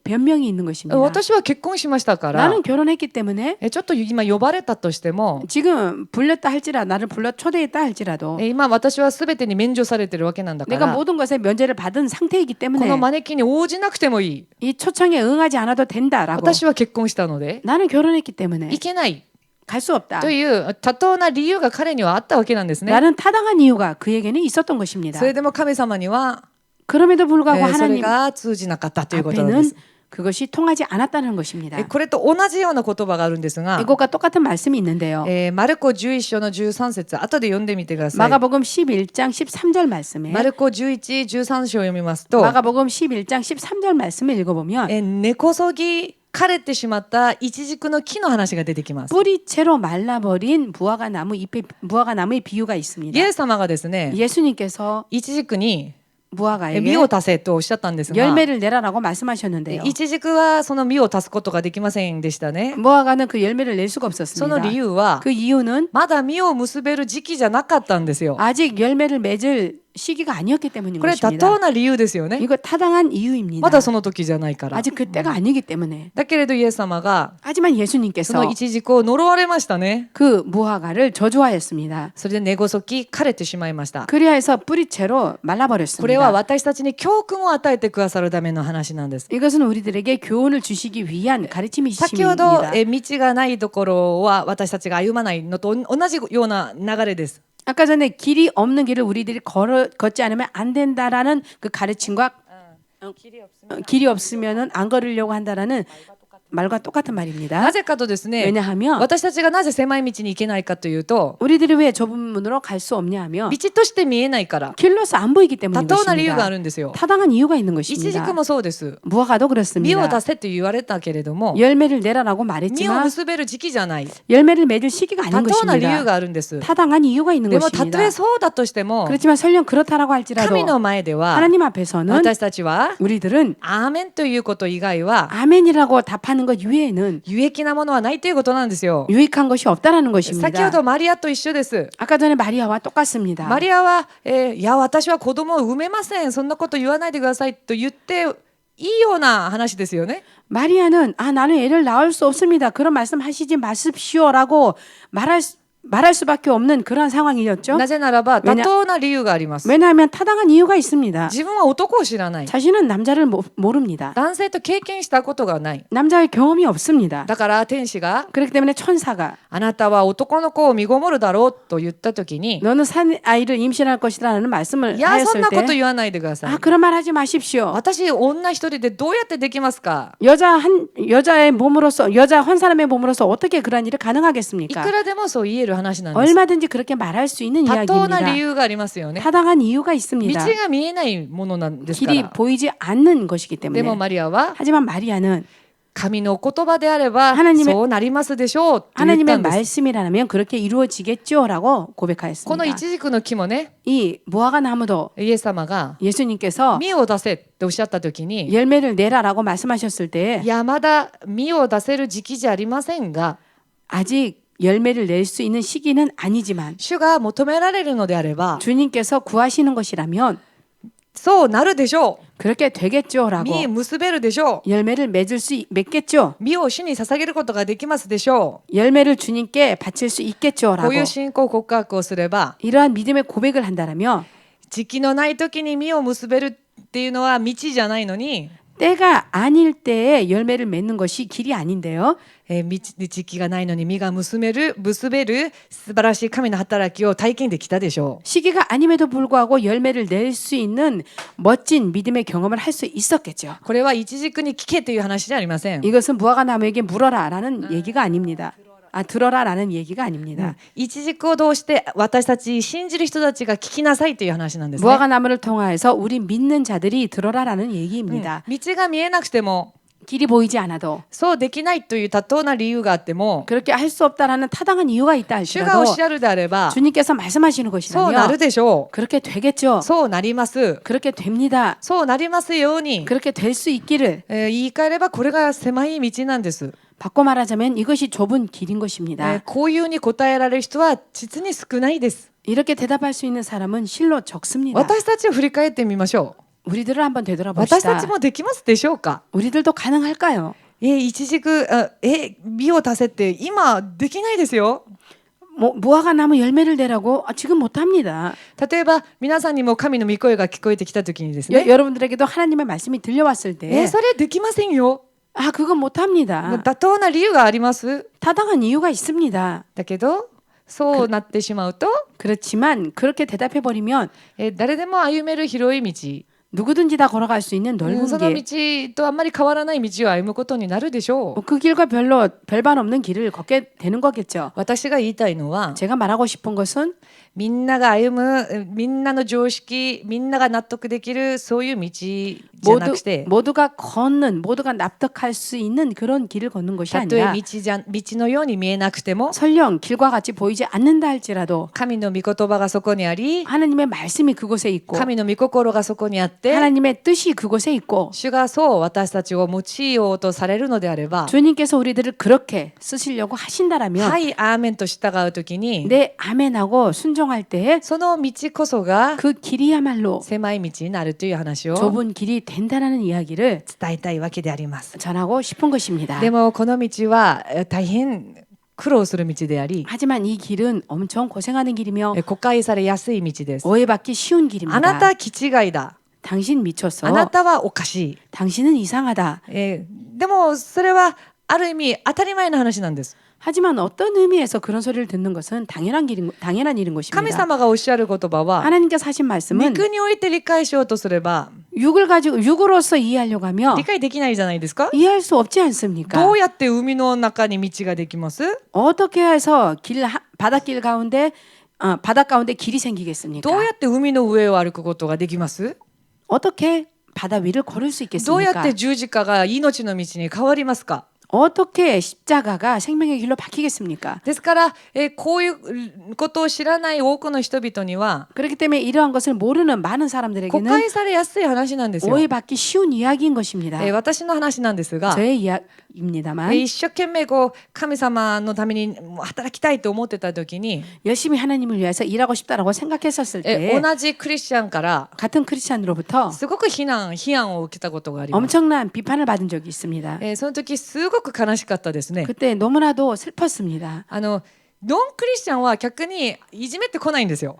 변명이 있는 것입니다. 私は結婚しましたから 나는 결혼했기 때문에 ちょっと今呼ばれたとしても 지금 불렸다 할지라도 나를 불러 초대했다 할지라도 今私は全てに免除されてるわけなんだか 내가 ら 모든 것에 면제를 받은 상태이기 この 때문에 招きに応じなくてもいい。 이 초청에 응하지 않아도 된다라고 私は結婚したので 나는 결혼했기 때문에 いけない 갈 수 없다. という妥当な理由が彼にはあったわけなんですね。 나는 타당한 이유가 그에게는 있었던 것입니다. それでも神様には 그럼에도 불구하고 それ 하나님 が通じなかったということなんで 앞에는 す。 그것이 통하지 않았다는 것입니다. これと同じような言葉があるんですが、 이것과 똑같은 말씀이 있는데요. マルコ11章の13節後で読んでみてください。 마가복음 11장 13절 말씀에 マルコ11、13章を読みますと、 마가복음 11장 13절 말씀을 읽어보면 根こそぎ枯れてしまったイチジクの木の話が出てきます。 뿌리채로 말라버린 무화과 나무의 비유가 있습니다. イエス様がですね、 예수님께서 イチジクに実 무화과에게 を足せとおっしゃったんですが、 열매를 내라라고 말씀하셨는데요. イチジクはその実を足すことができませんでしたね。 무화과는 그 열매를 낼 수가 その 없었습니다. 理由は 그 이유는 まだ実を結べる時期じゃなかったんですよ。 아직 열매를 맺을 시기가 아니었기 때문인 これ妥 것입니다. 当な理由ですよね。 이거 타당한 이유입니다. まだその時じゃないから。 아직 그때가 아니기 때문에. だけれどイエス様が 하지만 その 예수님께서 イチジクを呪われましたね。 그 무화과를 저주하였습니다. それで根こそき枯れてしまいました。 그리하여서 뿌리채로 これは 말라버렸습니다. 私たちに教訓を与えてくださるための話なんです。 이것은 우리들에게 교훈을 주시기 위한 先ほど 가르침이십니다. 道がないところは私たちが歩まないのと同じような流れです。 아까 전에 길이 없는 길을 우리들이 걷지 않으면 안 된다라는 그 가르침과 길이 없으면은 안 걸으려고 한다라는 말과 똑같은 말입니다. なぜかとですね、 왜냐하면 私たちがなぜ狭い道に行けないかというと、 우리들이 왜 좁은 문으로 갈 수 없냐 하면 道として見えないから、 길로서 안 보이기 때문인 妥当な理由が 것입니다. あるんですよ。 타당한 이유가 있는 イチジ 것입니다. クもそうです。 무화과도 実を 그렇습니다. 出せと言われたけれども、 열매를 내라라고 実を 말했지만 結べる時期じゃない。 열매를 맺을 시기가 아닌 妥当な理由 것입니다. があるんです。 타당한 이유가 있는 でもた 것입니다. とえそうだとしても、 그렇지만 설령 그렇다라고 할지라도 神の前では 하나님 앞에서는 私たちは 우리들은 アーメンということ以外は 아멘이라고 답하는 것 이외에는 有益なものはないということなんですよ。 유익한 것이 없다라는 先ほ 것입니다. どマリアと一緒です。 아까 전에 마리아와 똑같습니다. マリアは、いや私は子供を産めません、そんなこと言わないでくださいと言っていいような話ですよね。 마리아는 나는 애를 낳을 수 없습니다. 그런 말씀하시지 마십시오라고 말할 수밖에 없는 그런 상황이었죠. なぜならば妥当な理由があります。 왜냐하면 타당한 이유가 있습니다. 自分は男を知らない。 자신은 남자를 모릅니다. 男性と経験したことがない。 남자의 경험이 없습니다. だから天使が 그렇기 때문에 천사가 あなたは男の子を身ごもるだろうと言った時に、 너는 산 아이를 임신할 것이라는 말씀을 いやそん 하였을 なこと 때 言わないでください。 그런 말 하지 마십시오. 私女一人でどうやってできますか。 여자의 몸으로서 여자 한 사람의 몸으로서 어떻게 그런 일이 い 가능하겠습니까? くらでもそう言える話なんです。 얼마든지 그렇게 말할 수 있는 妥当な理 이야기입니다. 由がありますよね。 타당한 이유가 道 있습니다. が見えないものなんですか 길이 ら。 보이지 않는 것이기 でも 때문에. マリアは 하지만 마리아는 神の言葉であれば 하나님의 そうなりますでしょうと言った 하나님의 んです。 말씀이라면 그렇게 이루어지겠죠라고 このイ 고백하였습니다. チジクの木もね、 이 무화과 나무도 イエス様が 예수님께서 実を出せっておっしゃった時に、 열매를 내라라고 말씀하셨을 때 いやまだ実を出せる時期じゃありませんが、 아직 열매를 낼 수 있는 시기는 아니지만 主が求められるのであれば 주님께서 구하시는 것이라면 そうなるでしょ 그렇게 되겠죠라고 う。実結べるでしょ 열매를 맺겠죠. う。実を主に捧げることができますでしょ 열매를 주님께 바칠 수 う。こ 있겠죠라고 ういう信仰告白をすれば、 이러한 믿음의 고백을 한다면 時期のない時に実を結べるっていうのは道じゃないのに、 때가 아닐 때에 열매를 맺는 것이 길이 아닌데요. 時期がないのに実が結べる素晴らしい神の働きを体験できたでしょ 시기가 아님에도 불구하고 열매를 낼 수 있는 멋진 믿음의 경험을 할 수 있었겠죠. う。これはイチジクに聞けという話じゃありません。 이것은 무화과 나무에게 물어라라는 얘기가 아닙니다. 들어라라는 얘기가 아닙니다. イチジクを通して私たち信じる人たちが聞きなさいという話なんですね。 무화과 나무를 통하여서 우리 믿는 자들이 들어라라는 얘기입니다. 道が見えなくても 길이 보이지 않아도 そうできないという妥当な理由があっても 그렇게 할 수 없다라는 타당한 이유가 있다 主がお 할지라도 っしゃるであれば 주님께서 말씀하시는 そうなる 것이라면 でしょ 그렇게 되겠죠. う。そうなります。 그렇게 됩니다. そうなりますように、 그렇게 될 수 있기를 言い換えればこれが狭い道なんです。 바꿔 말하자면 이것이 좁은 길인 것입니다. こういうに答えられる人は実に少ないです。 이렇게 대답할 수 있는 사람은 실로 적습니다. 私たちを振り返ってみましょ 우리들을 한번 う。私た 되돌아봅시다. ちもできますでしょうか。 우리들도 가능할까요? イチジク実を足せって今できないですよ。 무화과 나무 열매를 내라고 지금 못합니다. 例えば皆さんにも神の御声が聞こえてきた時にですね、 여러분들에게도 하나님의 말씀이 들려왔을 때 それできませんよ。 그건 못합니다. 妥当な理由があります。 타당한 이유가 있습니다. だけどそうなってしまうと、 그렇지만 그렇게 대답해버리면 誰でも歩める広い道、 누구든지 다 걸어갈 수 있는 넓은 その 길. 道とあんまり変わらない道を歩むことになるでしょう。 그 길과 별로 별반 없는 길을 걷게 되는 거겠죠. 私が言いたいのは 제가 말하고 싶은 것은 みんなが歩むみんなの常識みんなが納得できるそういう道じゃなくて 모두가 걷는 모두가 납득할 수 있는 그런 길을 걷는 것이 たとえ 아니라 道のように見えなくても 설령 길과 같이 보이지 않는다 할지라도 神の御言葉がそこにあり 하나님의 말씀이 그곳에 있고 神の御心がそこにあって 하나님의 뜻이 그곳에 있고 主がそう私たちを用いようとされるのであれば 주님께서 우리들을 그렇게 쓰시려고 하신다라면 はいアーメンと従うときに 내 아멘하고 순종할 때에 その道こそが 그 길이야말로 狭い道になるという話を 좁은 길이 된다라는 이야기를 伝えたいわけであります。 전하고 싶은 것입니다. でもこの道は大変苦労する道であり 하지만 이 길은 엄청 고생하는 길이며 誤解されやすい道です。 오해받기 쉬운 あな 길입니다. た気違いだ。 당신 미쳤어. あなたはおかしい。 당신은 이상하다. でもそれはある意味当たり前の話なんです。 하지만 어떤 의미에서 그런 소리를 듣는 것은 당연한 일인 神 것입니다. 様がおっしゃる言葉は 하나님께서 하신 御 말씀은 国において理解しようとすれば 육으로서 이해하려고 하며 理解できないじゃないですか。 이해할 수 없지 않습니까? どうやって海の中に道ができます？ 어떻게 해서 바닷길 가운데 바닷 가운데 길이 생기겠습니까? どうやって海の上を歩くことができます？ 어떻게 바다 위를 걸을 수 どうやっ 있겠습니까? て十字架が命の道に変わりますか？ 어떻게 십자가가 생명의 길로 바뀌겠습니까? ですから、こういうことを知らない多くの人々には 그렇기 때문에 이러한 것을 모르는 많은 誤 사람들에게는 解されやすい話なんですよ。 오해받기 쉬운 이야기인 것입니다. 私の話なんですが、 저의 이야기입니다만 一生懸命こう神様のために働きたいと思ってた時に、 열심히 하나님을 위해서 일하고 싶다라고 생각했었을 때 同じクリスチャンから 같은 크리스찬으로부터 すごく批判を受けたことがあります。 엄청난 비판을 받은 적이 있습니다. その時すごく悲しかったですね。 그때 너무나도 슬펐습니다. ノンクリスチャンは逆にいじめってこないんですよ。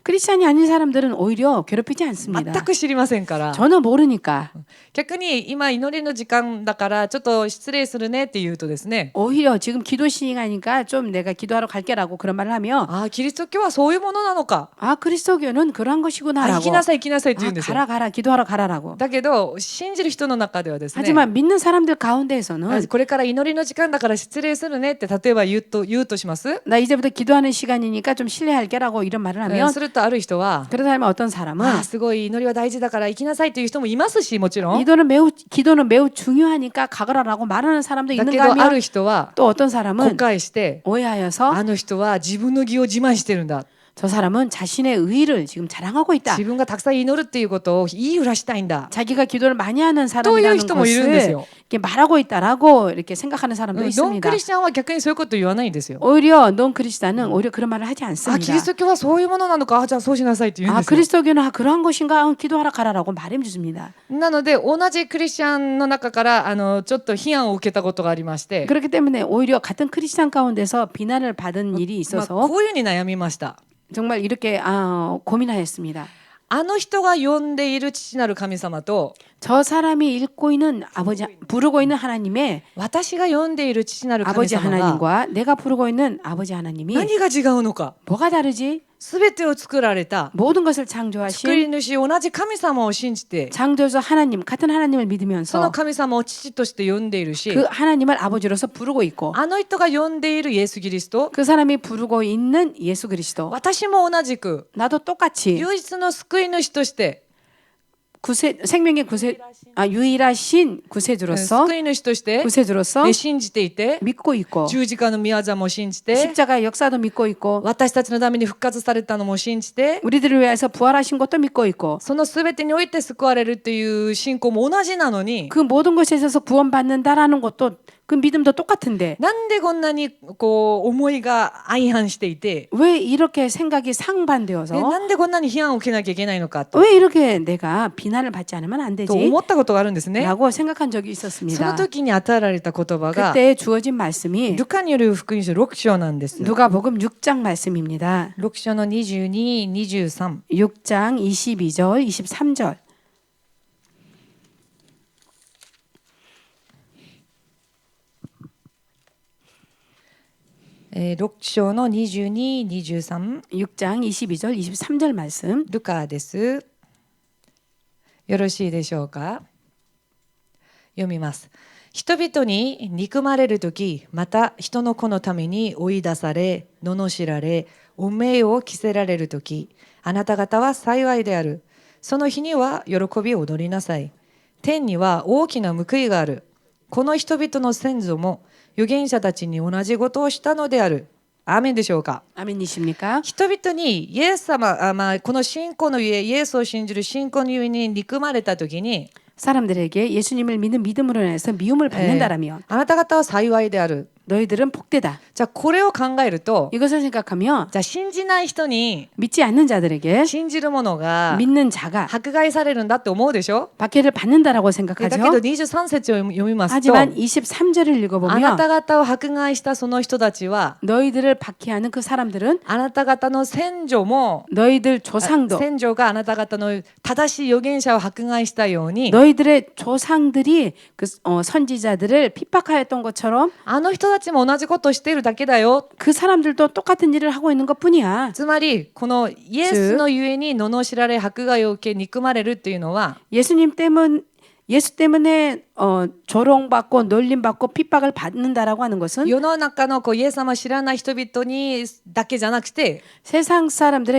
크리스찬이 아닌 사람들은 오히려 괴롭히지 않습니다. 全く知りませんから。 전혀 모르니까 逆に今祈りの時間だからちょっと失礼するねって言うとですね、 오히려 지금 기도 시간이니까 좀 내가 기도하러 갈게라고 그런 말을 하며 ああキリスト教はそういうものなのか、 아 그리스도교는 그러한 あ行 것이구나라고 きなさい行きなさいって言うん 아, ですよ。 가라 기도하러 가라라고 だけど信じる人の中ではですね、 하지만 믿는 사람들 가운데에서는 これから祈りの時間だから失礼するねって例えば言うとします。 나 이제부터 기도하는 시간이니까 좀 실례할게라고 이런 말을 하면 するとある人は 그러다 하면 어떤 사람은 ああすごい祈りは大事だから行きなさいという人もいますし、もちろん。 기도는 매우 중요하니까 가거라라고 말하는 사람도 だけ 있는가 どある 하면 人は 또 어떤 誤 사람은 解して 오해하여서 あの人は自分の義を自慢してるんだ。 저 사람은 자신의 의의를 지금 자랑하고 있다. 自分がたくさん祈るっていうことを言いふらしたいんだ。 자기가 기도를 많이 하는 という 사람이라는 人もいるんですよ。 것을 이렇게 말하고 있다라고 이렇게 생각하는 사람도 ノン 있습니다. クリスチャンは逆にそういうこと言わないんですよ。 오히려 넌 크리스찬은 오히려 그런 말을 하지 あ、キリス 않습니다. ト教はそういうものなのか、あ、じゃあそうしなさいって言うん 아 ですよ。 그리스도교는 그러한 것인가? 기도하러 가라라고 말해 주십니다. なので同じクリスチャンの中からちょっと批判を受けたことがありまして、 그렇기 때문에 오히려 같은 크리스찬 가운데서 비난을 받은 일이 まあ 있어서 こういうふうに悩みました。 정말 이렇게 고민하였습니다. あの人が呼んでいる父なる神様と 저 사람이 읽고 있는 부르고 있는 하나님의 私が呼んでいる父なる神 아버지 様が 하나님과 내가 부르고 있는 아버지 하나님이 何が違うのか。 뭐가 다르지? すべてを作られた 모든 것을 作り 창조하신 主同じ神様を信じて 창조주 하나님 같은 하나님을 その 믿으면서 神様を父として呼んでいるし、 그 하나님을 아버지로서 부르고 있고 あの人が呼んでいるイエス・キリスト、 그 사람이 부르고 있는 예수 그리스도 私も同じく 나도 똑같이 唯一の救い主として 생명의 유일하신 구세주로서 救い主として 구세주로서 信じていて、 믿고 있고 十字架の御業も信じて、 십자가의 역사도 믿고 있고 私たちのために復活されたのも信じて、 우리들을 위해서 부활하신 것도 믿고 있고 そのすべてにおいて救われるっていう信仰も同じなのに、 그 모든 것에 있어서 구원받는다라는 것도 그 믿음도 똑같은데 なんでこんなにこう思いが相反していて、 왜 이렇게 생각이 상반되어서 なんでこんなに批判を受けなきゃいけないのかと 왜 이렇게 내가 비난을 받지 않으면 안 と 되지? 思ったことがあるんですね。 라고 생각한 적이 その 있었습니다. 時に与えられた言葉が 그때 주어진 말씀이 ルカによる福音書6章なんです。 누가복음 6장 말씀입니다. 6章の22、23。 6장 22절, 23절. 6章の22、23。 6장 22절, 23절 말씀. ルカです。よろしいでしょうか。読みます。人々に憎まれるとき、また人の子のために追い出され、罵られ、汚名を着せられるとき、あなた方は幸いである。その日には喜びを踊りなさい。天には大きな報いがある。この人々の先祖も預言者たちに同じことをしたのである。アーメンでしょうか。 아멘이십니까? 人々にイエス様、この信仰のゆえ、イエスを信じる信仰のゆえに憎まれたときに、 사람들에게 예수님을 믿는 믿음으로 인해서 미움을 받는다라면 あなた方は幸いである。 너희들은 복되다. じゃあこれを考えると、 이것을 생각하며 じゃあ信じない人に 믿지 않는 자들에게 信じる者が 믿는 자가 迫害されるんだって思うでしょ。 박해를 받는다라고 だ 생각하죠. けど23節を読みますと、 하지만 23절을 あな 읽어보면 た方を迫害したその人たちは 너희들을 박해하는 그 사람들은 あなた方の先祖も 너희들 조상도 先祖があなた方の正しい預言者を迫害したように 너희들의 조상들이 그 선지자들을 핍박하였던 것처럼 あの人たちも同じことをしているだけだよ。 그 사람들도 똑같은 일을 하고 있는 것뿐이야. つまりこのイエスのゆえに罵られ迫害を受け憎まれるっていうのは 예수 때문에 조롱받고 놀림받고 핍박을 받는다라고 하는 것은 世の中のイエス様を知らない人々にだけじゃなくて 세상 사람들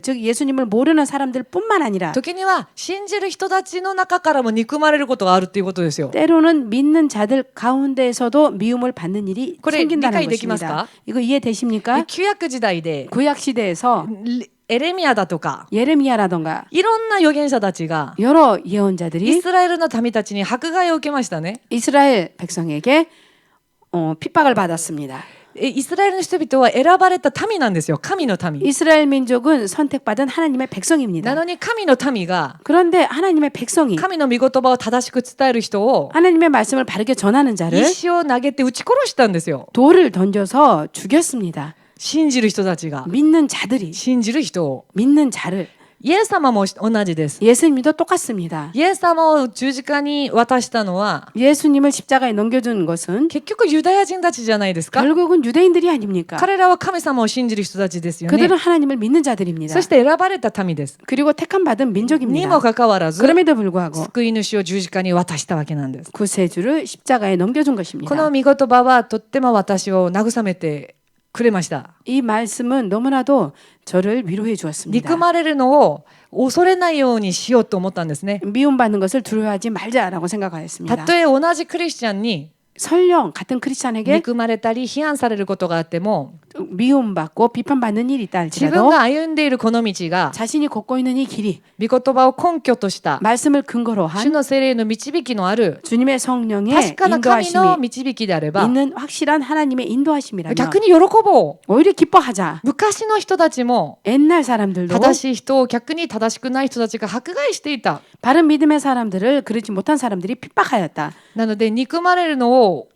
즉 예수님을 모르는 사람들뿐만 아니라 時には信じる人たちの中からも憎まれることがあるということですよ。 때로는 믿는 자들 가운데에서도 미움을 받는 일이 これ 생긴다는 理解できますか? 것입니다. 이거 이해되십니까? 旧約時代で 구약 시대에서 エレミアだとか 예레미야라던가 いろんな預言者たちが 여러 イ 예언자들이 スラエルの民たちに迫害を受けましたね。 이스라엘 백성에게 핍박을 받았습니다. イスラエルの人々は選ばれた民なんですよ。神の民。 이스라엘 민족은 선택받은 하나님의 な 백성입니다. のに神の民が 그런데 하나님의 백성이 神の御言葉を正しく伝える人を 하나님의 말씀을 바르게 전하는 자를 石を投げて撃ち殺したんですよ。 돌을 던져서 죽였습니다. 信じる人たちが 믿는 자들이 信じる人を。 믿는 자를 イエス様も同じです。 예수님도 똑같습니다. イエス様を十字架に渡したのは 예수님을 십자가에 넘겨준 것은 結局ユダヤ人たちじゃないですか。 결국은 유대인들이 아닙니까? 彼らは神様を信じる人たちですよね。 그들은 하나님을 믿는 자들입니다. そして選ばれた民です。 그리고 택함 받은 に 민족입니다. もかかわらず 그럼에도 불구하고 救い主を十字架に渡したわけなんです。 구세주를 십자가에 넘겨준 こ 것입니다. の御言葉はとっても私を慰めてくれました。 이 말씀은 너무나도 저를 위로해 주었습니다. 憎まれるのを恐れないようにしようと思ったんですね。 미움받는 것을 두려워하지 말자라고 생각하였습니다. たとえ同じクリスチャンに 설령 같은 크리스찬에게 憎まれたり批判されることがあっても 미움받고 비판받는 일이 있다 自分 할지라도 が歩んでいるこの道が 자신이 걷고 있는 이 길이 御言葉を根拠とした 말씀을 근거로 主 한 の聖霊の導きのある 주님의 성령의 確かな神の 인도하심이 導きであれば 있는 확실한 하나님의 인도하심이라면 逆に喜ぼう。 오히려 기뻐하자. 昔の人たちも 옛날 사람들도 正しい人を逆に正しくない人たちが迫害していた。 바른 믿음의 사람들을 그러지 못한 사람들이 핍박하였다. なので憎まれるのを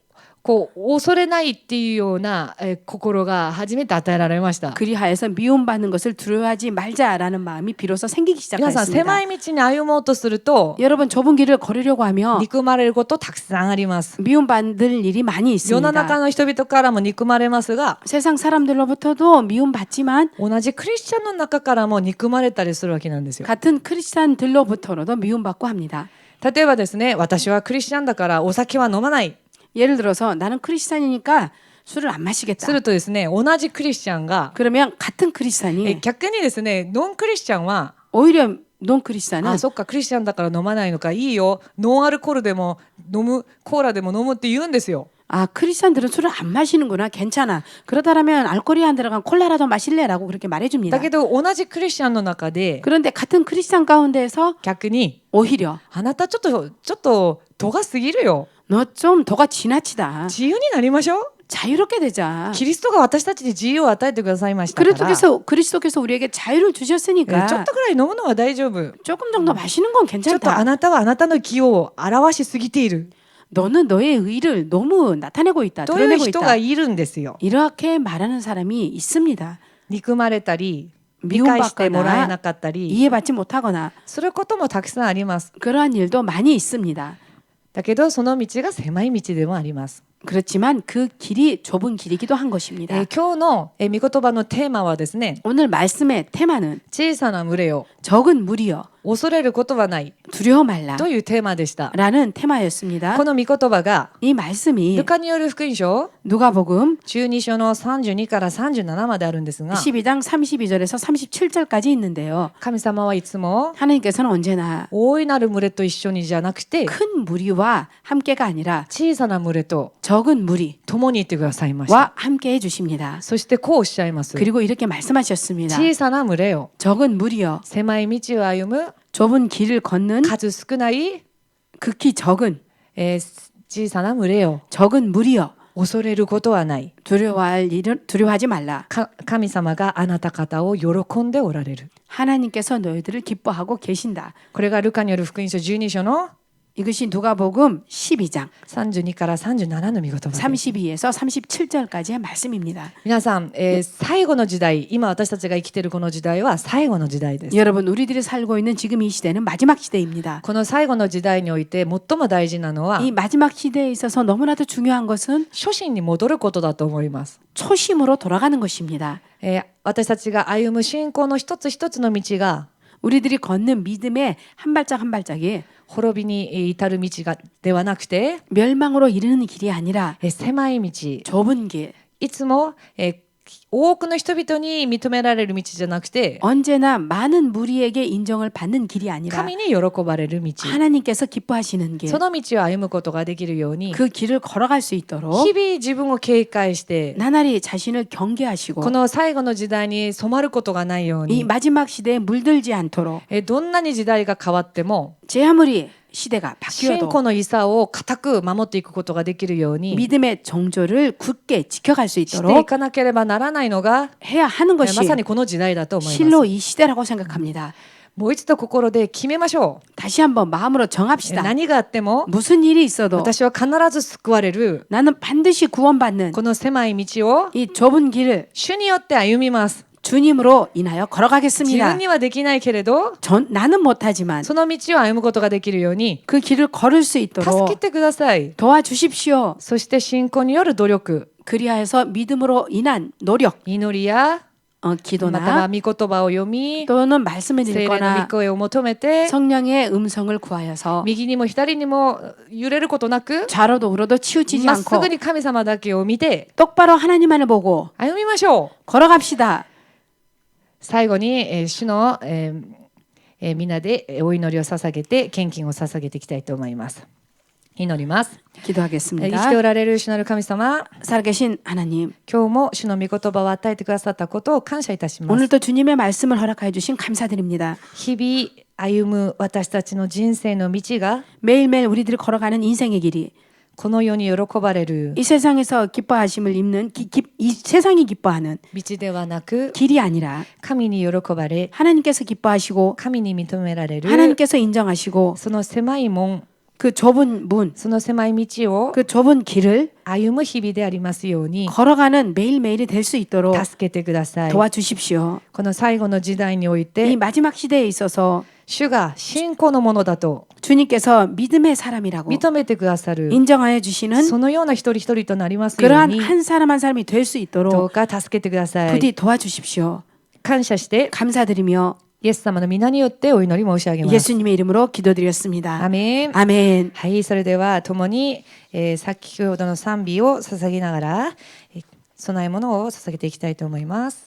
恐れないっていうような心が初めて与えられました。 그리하여서 미움받는 것을 두려워하지 말자라는 마음이 비로소 생기기 皆さん 시작했습니다. 狭い道に歩もうとすると 여러분 좁은 길을 걸으려고 하며 憎まれることたくさんあります。 미움받을 일이 많이 世の中 있습니다. の人々からも憎まれますが 세상 사람들로부터도 미움받지만 同じクリスチャンの中からも憎まれたりするわけなんですよ。 같은 크리스찬들로부터도 미움받고 합니다. 例えばですね、私はクリスチャンだからお酒は飲まない 예를 들어서 나는 크리스찬이니까 술을 안 마시겠다. するとですね、同じクリスチャンが 그러면 같은 크리스찬이 逆にですね、ノンクリスチャンは 오히려 논 크리스찬은 あ、そっかクリスチャンだから飲まないのか、いいよ、ノンアルコールでも飲む、コーラでも飲むって言うんですよ。 아 크리스찬들은 술을 안 마시는구나 괜찮아 그러다라면 알코올이 안 들어간 콜라라도 마실래라고 그렇게 말해줍니다. だけど同じクリスチャンの中で 그런데 같은 크리스찬 가운데에서 逆に 오히려 あなたちょっと度が過ぎるよ。 너 좀 도가 지나치다. 自由になりましょう。 자유롭게 되자. キリストが私たちに自由を与えてくださいましたから。 그리스도께서 우리에게 자유를 주셨으니까 ちょっとくらい飲むのは大丈夫。 조금 정도 마시는 건 ちょっとあ 괜찮다. なたはあなたの義を表しすぎている 너는 너의 의를 너무 나타내고 있다. という 드러내고 人 있다. がいるんですよ。 이렇게 말하는 사람이 있습니다. 憎まれたり理解してもらえなかったり 이해받지 못하거나 することもたくさんあります。 그러한 일도 많이 있습니다. だけどその道が狭い道でもあります。 그렇지만 그 길이 좁은 길이기도 한 것입니다. 今日の御言葉のテーマはですね、 오늘 말씀의 테마는 小さな群れよ 적은 무리여 恐れることはない 두려워 말라 というテーマでした。 라는 테마였습니다. この御言葉が 이 말씀이 ルカによる福音書 누가복음 12章の32から37まであるんですが、 12장 32절에서 37절까지 있는데요. 神様はいつも 하나님께서는 언제나 大いなる群れと一緒にじゃなくて 큰 무리와 함께가 아니라 小さな群れと 적은 무리 共にいてくださいました。 와 함께 해주십니다. そしてこうおっしゃいます。 그리고 이렇게 말씀하셨습니다. 小さな群れよ、 적은 무리여 狭い道を歩む 좁은 길을 걷는 数少ない、극히 적은 小さな群れよ、 적은 무리여 恐れることはない。 두려워하지 말라. 神様があなた方を喜んでおられる。 하나님께서 너희들을 기뻐하고 계신다. これがルカによる福音書12章の 이것이 누가복음 12장 32から37の御言葉です。 32에서 37절까지의 말씀입니다. 皆さん、最後の時代、今私たちが生きているこの時代は最後の時代です。 여러분, 우리들이 살고 있는 지금 이 시대는 마지막 시대입니다. この最後の時代において最も大事なのは 이 마지막 시대에 있어서 너무나도 중요한 것은 初心に戻ることだと思います。 초심으로 돌아가는 것입니다. 私たちが歩む信仰の一つ一つの道が 우리들이 걷는 믿음의 한 발짝 한 발짝이 滅びに至る道がではなくて 멸망으로 이르는 길이 아니라 狭い道、 좁은 길, いつも多くの人々に認められる道じゃなくて 언제나 많은 무리에게 인정을 받는 길이 아니라 神に喜ばれる道、 하나님께서 기뻐하시는 길, その道を歩むことができるように 그 길을 걸어갈 수 있도록 日々自分を警戒して 나날이 자신을 경계하시고 この最後の時代に染まることがないよう 이 に 마지막 시대에 물들지 않도록 どんなに時代が変わっても 제 아무리 시대가 信 바뀌어도 仰の潔を固く守っていくことができるように 믿음의 정조를 굳게 지켜갈 수 してい 있도록 かなければならないのが 해야 하는 ま 것이 さにこの時代だと思います。 실로 이 시대라고 생각합니다. もう一度心で決めましょ 다시 한번 마음으로 う。 정합시다. 何があっても 무슨 일이 있어도 私は必ず救われる 나는 반드시 구원받는 この狭い道を 이 좁은 길을 主によって歩みます。 주님으로 인하여 自 걸어가겠습니다. 分にはできないけれど 나는 못하지만 その道を歩むことができるように 그 길을 걸을 수 助 있도록 けてください。 도와주십시오. そして信仰による努力、 그리하여서 믿음으로 인한 노력, 祈りやまたは 기도나 御言葉を読み、 또는 말씀을 聖霊の御 읽거나 声を求めて 성령의 음성을 구하여서 右にも左にも揺れることなく 좌로도 우로도 치우치지 まっす 않고 ぐに神様だけを見て 똑바로 하나님만을 보고 歩みましょう。 걸어갑시다. 最後に、主の、みんなでお祈りを捧げて献金を捧げていきたいと思います。祈ります。生きて 기도하겠습니다. おられる主なる神様、 살아계신 하나님, 今日も主の御言葉を与えてくださったことを感謝いたします。 오늘도 주님의 말씀을 허락하여 주신 감사드립니다. 日々歩む私たちの人生の道が 매일매일 우리들이 걸어가는 인생의 길이 この世に喜ばれる 이 세상에서 기뻐하심을 입는 이 세상이 기뻐하는 道ではなく 길이 아니라 神に喜ばれ 하나님께서 기뻐하시고 神に認められる 하나님께서 인정하시고 その狭い門、 그 좁은 문, その狭い道を 그 좁은 길을 歩む日々でありますように 걸어가는 매일매일이 될 수 있도록 助けてください。 도와주십시오. この最後の時代におい 이 て 마지막 시대에 있어서 主が信仰のものだと 주님께서 믿음의 사람이라고 認めてくださる 인정하여 주시는 そのような一人一人となりますよう 그러한 に 한 사람 한 사람이 될 수 どう 있도록 か助けてください。 부디 도와주십시오. 感謝して 감사드리며 イエス様の皆によってお祈り申し上げます。 예수님의 이름으로 기도드렸습니다. アメン。 아멘. はい、それでは共に、先ほどの賛美を捧げながら、供え物を捧げていきたいと思います。